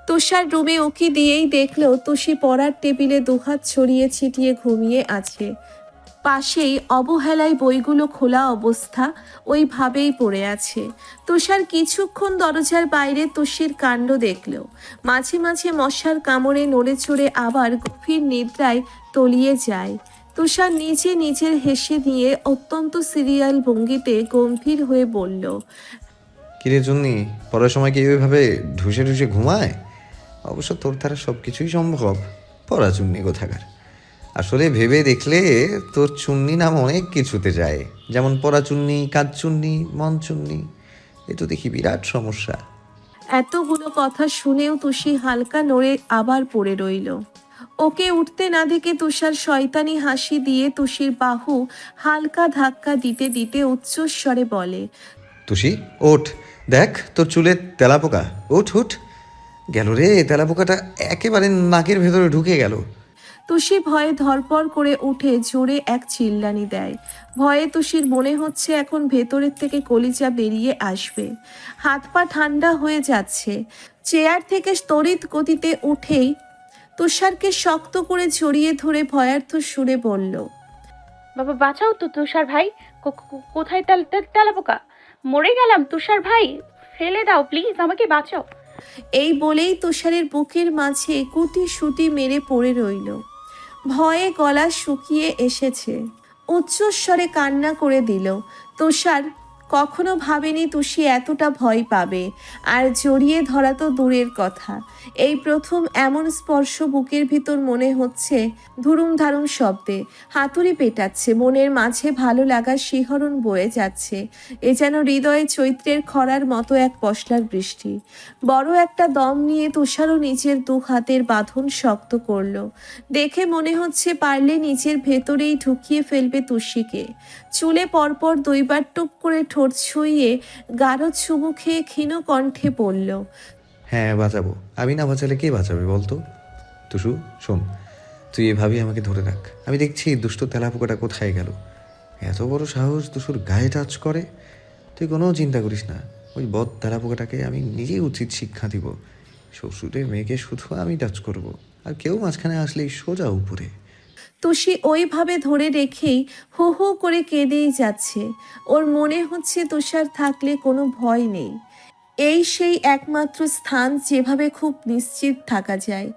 তুষার রুমে উকি দিয়েই দেখলো তুষি পড়ার টেবিলে দুহাত ছড়িয়ে ছিটিয়ে ঘুমিয়ে আছে। পাশেই অবহেলায় বইগুলো খোলা অবস্থা ওইভাবেই পড়ে আছে। তুষার কিছুক্ষণ দরজার বাইরে তুষির কাণ্ড দেখল। মাঝে মাঝে মশার কামড়ে নড়ে চড়ে আবার গভীর নিদ্রায় তলিয়ে যায়। তুষার নিজের হেসে দিয়ে অত্যন্ত সিরিয়াল ভঙ্গিতে গম্ভীর হয়ে বলল, কিরে জন্যি, পড়ার সময় কি ওইভাবে ঢুসে ঢুসে ঘুমায়? অবশ্য তোর দ্বারা সব কিছুই সম্ভব, পড়া চুন্নি কোথাকার। আসলে ভেবে দেখলে তোর চুন্নি নাম অনেক কিছুতে যায়, যেমন পড়া চুন্নি, কাজ চুন্নি, মন চুন্নি। এ তো দেখি বিরাট সমস্যা। এতগুলো কথা শুনেও তুষি হালকা নড়ে আবার পড়ে রইল। ওকে উঠতে না দেখে তুষার শয়তানি হাসি দিয়ে তুষির বাহু হালকা ধাক্কা দিতে দিতে উচ্চস্বরে বলে, তুষি ওঠ, দেখ তোর চুলে তেলাপোকা, ওঠ উঠ। গেল রে, তেলাপোকাটা একেবারে নাকের ভেতরে ঢুকে গেল। তুষি ভয়ে ধরপড় করে উঠে জোরে এক চিল্লানি দেয়। ভয়ে তুষির মনে হচ্ছে এখন ভেতরের থেকে কলিজা বেরিয়ে আসবে। হাত পা ঠান্ডা হয়ে যাচ্ছে। চেয়ার থেকে তড়িৎ গতিতে উঠেই তুষারকে শক্ত করে জড়িয়ে ধরে ভয়ার্থ সুরে বলল, বাবা বাঁচাও তো তুষার ভাই। কোথায় তেলাপোকা? মরে গেলাম তুষার ভাই, ফেলে দাও প্লিজ, আমাকে বাঁচাও। এই বলেই তুষারের বুকের মাঝে কুটি সুটি মেরে পড়ে রইল। ভয়ে গলা শুকিয়ে এসেছে, উচ্চস্বরে কান্না করে দিল। তুষার কখনো ভাবেনি তুষি এতটা ভয় পাবে, আর জড়িয়ে ধরা তো দূরের কথা। এই প্রথম এমন স্পর্শ বুকের ভিতর মনে হচ্ছে ধুরুম ধারুম শব্দে হাতুড়ি পেটাচ্ছে। মনের মাঝে ভালো লাগার শিহরণ বয়ে যাচ্ছে। এ যেন হৃদয়ে চৈত্রের খরার মতো এক পশলার বৃষ্টি। বড় একটা দম নিয়ে তুষারও নিজের দু হাতের বাঁধন শক্ত করল। দেখে মনে হচ্ছে পারলে নিজের ভেতরেই ঢুকিয়ে ফেলবে তুষিকে। চুলে পরপর 2বার টুপ করে ঠোঁট ছুঁয়ে গাঢ় চুমু খেয়ে ক্ষীণ কণ্ঠে বলল, হ্যাঁ বাঁচাবো, আমি না বাঁচালে কে বাঁচাবে বলতো? তুষু শোন, তুই এভাবেই আমাকে ধরে রাখ। আমি দেখছি দুষ্ট তেলাপোকাটা কোথায় গেল। এত বড় সাহস দুশুর গায়ে টাচ করে। তুই কোনো চিন্তা করিস না, ওই বদ তেলাপোকাটাকে আমি নিজেই উচিত শিক্ষা দিব। শ্বশুরের মেয়েকে শুধু আমি টাচ করব, আর কেউ মাঝখানে আসলেই সোজা উপরে। তুষি ওইভাবে ধরে রেখেই হো হো করে কেঁদেই যাচ্ছে। ওর মনে হচ্ছে তুষার থাকলে কোনো ভয় নেই। এই সেই একমাত্র স্থান যেভাবে খুব নিশ্চিত থাকা যায়,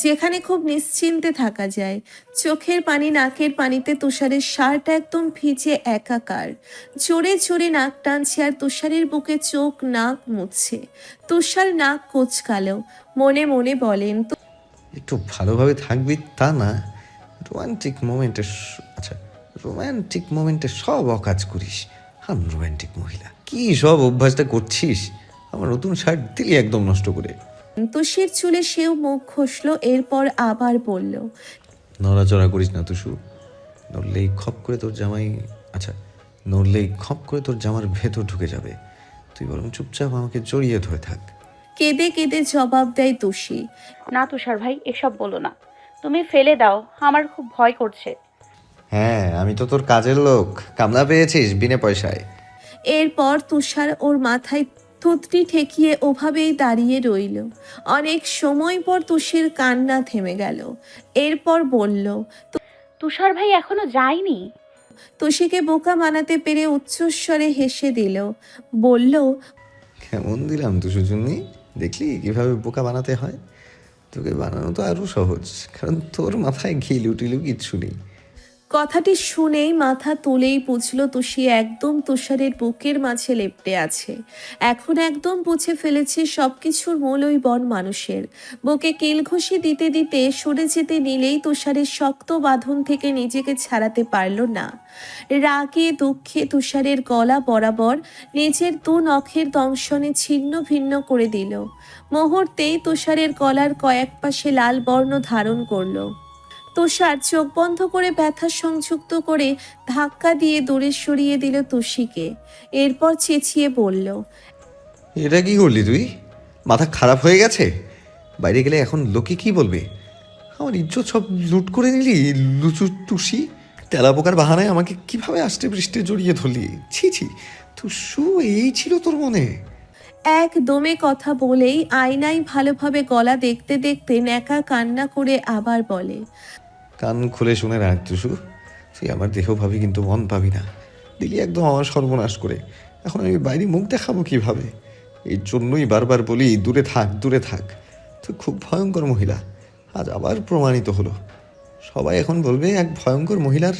যেখানে খুব নিশ্চিন্তে থাকা যায়। চোখের পানি নাকের পানিতে তুষারের শার্ট একদম ভিজে একাকার। জোরে জোরে নাক টানছে আর তুষারের বুকে চোখ নাক মুছছে। তুষার নাক কোচকালো, মনে মনে বলেন, একটু ভালোভাবে থাকবি তা না, রোমান্টিক মোমেন্টে আচ্ছা রোমান্টিক মোমেন্টে সব অকাজ করিস। আনরোমান্টিক মহিলা, কি সব অভ্যাসটা করছিস? আমার নতুন শার্ট দিলি একদম নষ্ট করে। তুষির চুলে সেও মুখ ঘষল, এরপর আবার বলল, নড়াচড়া করিস না তুষু, নড়লেই খপ করে তোর জামার ভেতর ঢুকে যাবে। তুই বরং চুপচাপ আমাকে জড়িয়ে ধরে থাক। কেঁদে কেঁদে জবাব দেয় তুষি, না তুষার ভাই, এসব বলো না, তুমি ফেলে দাও, আমার খুব ভয় করছে। হ্যাঁ, আমি তো তোর কাজের লোক, কামলা পেয়েছিস বিনা পয়সায়। এরপর তুষার ওর মাথায় থুতনি ঠেকিয়ে ওভাবেই দাঁড়িয়ে রইল। অনেক সময় পর তুষির কান্না থেমে গেল। এরপর বলল, তুষার ভাই এখনো যায়নি? তুষিকে বোকা বানাতে পেরে উচ্চস্বরে হেসে দিল। বলল, কেমন দিলাম তুষু জন্যি, দেখলি কিভাবে বোকা বানাতে হয়? তোকে বানানো তো আরো সহজ, কারণ তোর মাথায় ঘিলু টিলু কিচ্ছু নেই। কথাটি শুনেই মাথা তুলেই বুঝল তুষি একদম তুষারের বুকের মাঝে লেপ্টে আছে। এখন একদম বুঝে ফেলেছে সবকিছুর মূল ওই বন মানুষের। বুকে কিল ঘুষি দিতে দিতে সরে যেতে নিলেই তুষারের শক্ত বাঁধন থেকে নিজেকে ছাড়াতে পারল না। রাগে দুঃখে তুষারের গলা বরাবর নিজের 2 নখের দংশনে ছিন্ন ভিন্ন করে দিল। মুহূর্তেই তুষারের গলার কয়েক পাশে লাল বর্ণ ধারণ করল। তুষার চোখ বন্ধ করে ব্যথা সংযুক্ত করে ধাক্কা দিয়ে দূরে সরিয়ে দিল তুষিকে। এরপর চেঁচিয়ে বলল, এটা কি করলি তুই? মাথা খারাপ হয়ে গেছে? বাইরে গেলে এখন লোকে কি বলবে? আমার ইজ্জত সব লুট করে নিলি, লুচু টুসি। তেলা পোকার বাহানায় আমাকে কিভাবে আষ্টে পৃষ্ঠে জড়িয়ে ধরলি? ছি ছি, টুসু, এই ছিল তোর মনে? একদমে কথা বলেই আয়নায় ভালোভাবে গলা দেখতে দেখতে ন্যাকা কান্না করে আবার বলে, কান খুলে শুনে রাখ টুসু, তুই আমার দেহ ভাবি কিন্তু মন পাবি না। দিলি একদম আমার সর্বনাশ করে। এখন আমি বাইরে মুখ দেখাবো কিভাবে? এই জন্যই বারবার বলি, দূরে থাক, দূরে থাক। তুই খুব ভয়ঙ্কর মহিলা। আজ আবার প্রমাণিত হলো। সবাই এখন বলবে এক ভয়ঙ্কর মহিলার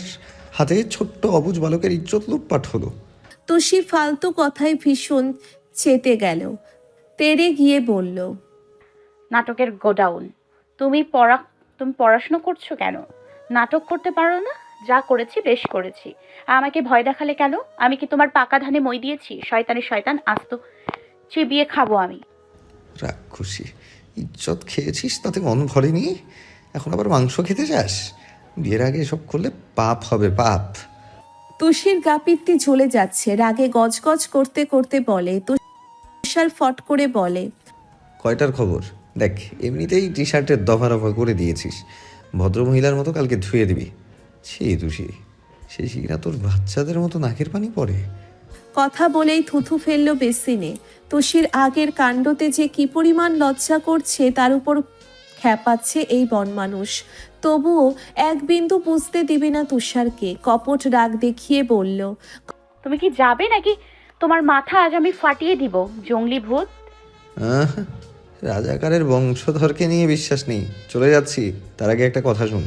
হাতে ছোট্ট অবুঝ বালকের ইজ্জত লুটপাট হলো। তুষি ফালতু কথায় ভীষণ চেতে গেল। তেড়ে গিয়ে বলল, নাটকের গোডাউন। তুমি পড়াশুনো করছো কেন? নাটক করতে পারো না? যা করেছি বেশ করেছি। আমাকে ভয় দেখালে কেন? আমি কি তোমার পাকা ধানে মই দিয়েছি? শয়তানের শয়তান, আস্ত চিবিয়ে খাবো আমি। রাক্ষসী, ইজ্জত খেয়েছিস তাতে মন ভরেনি, এখন আবার মাংস খেতে চাস? বিয়ের আগে এসব করলে পাপ হবে, পাপ। তুষির গা পিত্তি জ্বলে যাচ্ছে। রাগে গজগজ করতে করতে বলে, তুষার ফট করে বলে, কয়টার খবর? দেখ, এমনিতেই টি শার্টের দফা রফা করে দিয়েছিস। ভদ্রমহিলার মতো কালকে ধুয়ে দিবি। ছি তুষি, সেই শিরা তোর বাচ্চাদের মতো নাকের পানি পড়ে। কথা বলেই থুথু ফেললো বেসিনে। তুষির আগের কাণ্ডতে যে কি পরিমাণ লজ্জা করছে তার উপর খ্যাপাচ্ছে এই বনমানুষ। তবুও এক বিন্দু বুঝতে দিবে না তুষারকে। কপট রাগ দেখিয়ে বলল, তুমি কি যাবে নাকি তোমার মাথা আজ আমি ফাটিয়ে দিব, জঙ্গলি ভূত? রাজাকারের বংশধরকে নিয়ে বিশ্বাস নেই, চলে যাচ্ছি। তার আগে একটা কথা শুন।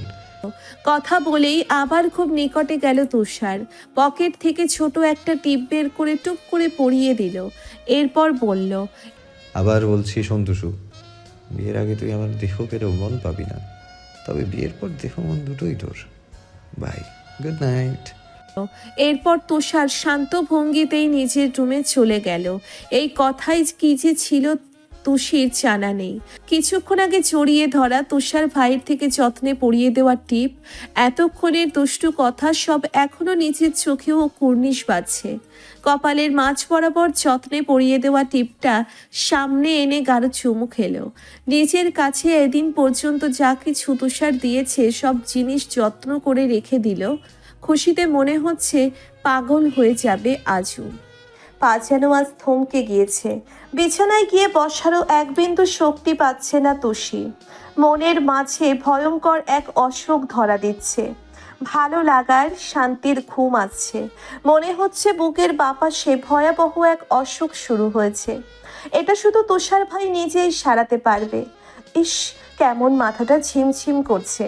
কথা বলেই আবার খুব নিকটে গেল তুষার। পকেট থেকে ছোট একটা টিপ বের করে টুক করে পরিয়ে দিল। এরপর বলল, আবার বলছি সন্তুষু, বিয়ের আগে তুই আমার দেহ পেরেও মন পাবি না, তবে বিয়ের পর দেহ মন দুটোই তোর। Bye, good night. এরপর তুষার শান্ত ভঙ্গিতেই নিজের রুমে চলে গেল। এই কথাই কি যে ছিল তুষির জানা নেই। কিছুক্ষণ আগে জড়িয়ে ধরা তুষার ভাইয়ের থেকে যত্নে পরিয়ে দেওয়া টিপ, এতক্ষণের দুষ্টু কথা সব এখনো নিজের চোখেও কুর্নিশ বাজছে। কপালের মাঝ বরাবর যত্নে পরিয়ে দেওয়া টিপটা সামনে এনে গাঢ় চুমু খেলো। নিজের কাছে এদিন পর্যন্ত যা কিছু তুষার দিয়েছে সব জিনিস যত্ন করে রেখে দিল। খুশিতে মনে হচ্ছে পাগল হয়ে যাবে আজও। পা যেন আজ থমকে গিয়েছে। বিছানায় গিয়ে বসারও এক বিন্দু শক্তি পাচ্ছে না তুষি। মনের মাঝে ভয়ঙ্কর এক অসুখ ধরা দিচ্ছে। ভালো লাগার শান্তির ঘুম আসছে। মনে হচ্ছে বুকের বাপাশে ভয়াবহ এক অসুখ শুরু হয়েছে। এটা শুধু তুষার ভাই নিজেই সারাতে পারবে। ইস, কেমন মাথাটা ঝিমঝিম করছে।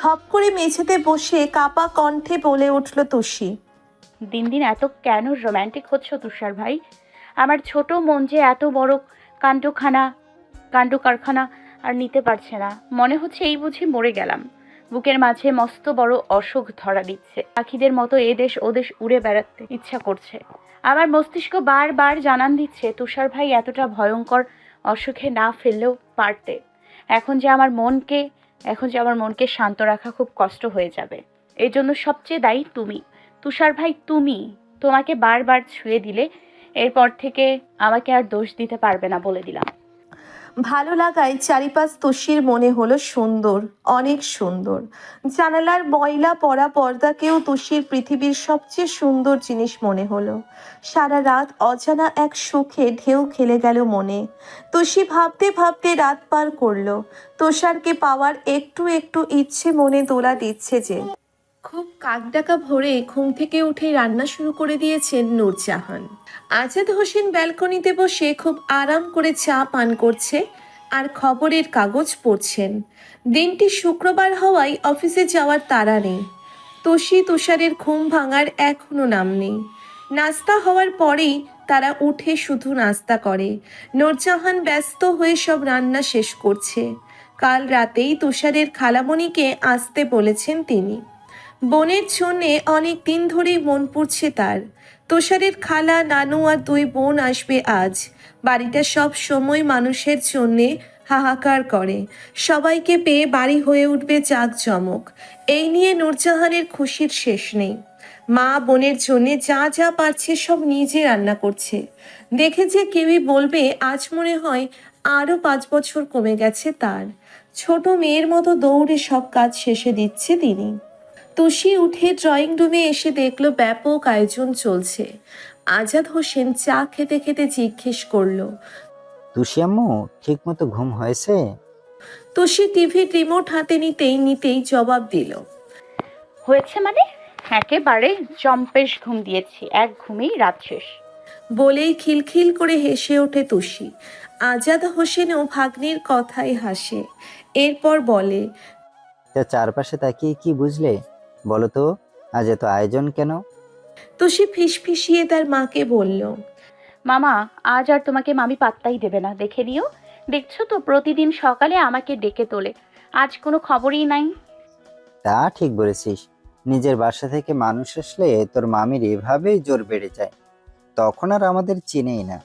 ধপ করে মেঝেতে বসে কাপা কণ্ঠে বলে উঠল তুষি, দিন দিন এত কেন রোম্যান্টিক হচ্ছ তুষার ভাই? আমার ছোট মন যে এত বড় কাণ্ড কারখানা আর নিতে পারছে না। মনে হচ্ছে এই বুঝি মরে গেলাম। বুকের মাঝে মস্ত বড় অসুখ ধরা দিচ্ছে। পাখিদের মতো এদেশ ওদেশ উড়ে বেড়াতে ইচ্ছা করছে। আমার মস্তিষ্ক বারবার জানান দিচ্ছে তুষার ভাই এতটা ভয়ঙ্কর অসুখে না ফেললেও পারতে। এখন যে আমার মনকে শান্ত রাখা খুব কষ্ট হয়ে যাবে। এই জন্য সবচেয়ে দায়ী তুমি তুষার ভাই। তোমাকে বারবার ছুঁয়ে দিলে এরপর থেকে আমাকে আর দোষ দিতে পারবে না, বলে দিলাম। ভালো লাগায় চারিপাশ তুষির মনে হলো সুন্দর, অনেক সুন্দর। জানালার ময়লা পড়া পর্দাকেও তুষির পৃথিবীর সবচেয়ে সুন্দর জিনিস মনে হলো। সারা রাত অজানা এক সুখে ঢেউ খেলে গেল মনে। তুষি ভাবতে ভাবতে রাত পার করলো। তুষারকে পাওয়ার একটু একটু ইচ্ছে মনে দোলা দিচ্ছে যে। খুব কাকডাকা ভোরে ঘুম থেকে উঠে রান্না শুরু করে দিয়েছেন নূরজাহান। আজাদ হোসেন ব্যালকনিতে বসে খুব আরাম করে চা পান করছে আর খবরের কাগজ পড়ছেন। দিনটি শুক্রবার হওয়ায় অফিসে যাওয়ার তাড়া নেই। তুষারের ঘুম ভাঙার এখনো নাম নেই। নাস্তা হওয়ার পরেই তারা উঠে শুধু নাস্তা করে। নূরজাহান ব্যস্ত হয়ে সব রান্না শেষ করছে। কাল রাতেই তুষারের খালামণিকে আসতে বলেছেন তিনি। বোনের জন্যে অনেক দিন ধরেই মন পড়ছে তার। তুষারের খালা, নানু আর দুই বোন আসবে আজ। বাড়িটা সব সময় মানুষের জন্যে হাহাকার করে। সবাইকে পেয়ে বাড়ি হয়ে উঠবে জাঁকজমক। এই নিয়ে নূরজাহানের খুশির শেষ নেই। মা বোনের জন্য যা যা পারছে সব নিজে রান্না করছে। দেখে যে কেউই বলবে আজ মনে হয় আরও 5 বছর কমে গেছে তার। ছোট মেয়ের মতো দৌড়ে সব কাজ শেষে দিচ্ছে তিনি। তুষি উঠে ড্রয়িং রুমে এসে দেখলো ব্যাপক আয়োজন চলছে। আজাদ হোসেন চা খেতে খেতে জিজ্ঞেস করলো, তুষি আম্মু ঠিক মতো ঘুম হয়েছে? তুষি টিভির রিমোট হাতে নিতেই জবাব দিল, হয়েছে মানে? একেবারে জম্পেশ ঘুম দিয়েছি, এক ঘুমেই রাত শেষ। বলেই খিলখিল করে হেসে ওঠে তুষি। আজাদ হোসেনও ভাগ্নির কথায় হাসে। এরপর বলে, তা চারপাশে তাকিয়ে কি বুঝলে বলো তো? আজ এত আয়োজন কেন? তুষি ফিসফিসিয়ে তার মাকে বলল, মামা, আজ আর তোমাকে মামি পাত্তাই দেবে না, দেখে নিও। দেখছো তো প্রতিদিন সকালে আমাকে ডেকে তোলে, আজ কোনো খবরই নাই। তা ঠিক বলেছিস, নিজের বাসা থেকে মানুষ আসলে তোর মামির এভাবেই জোর বেড়ে যায়, তখন আর আমাদের চিনেই না।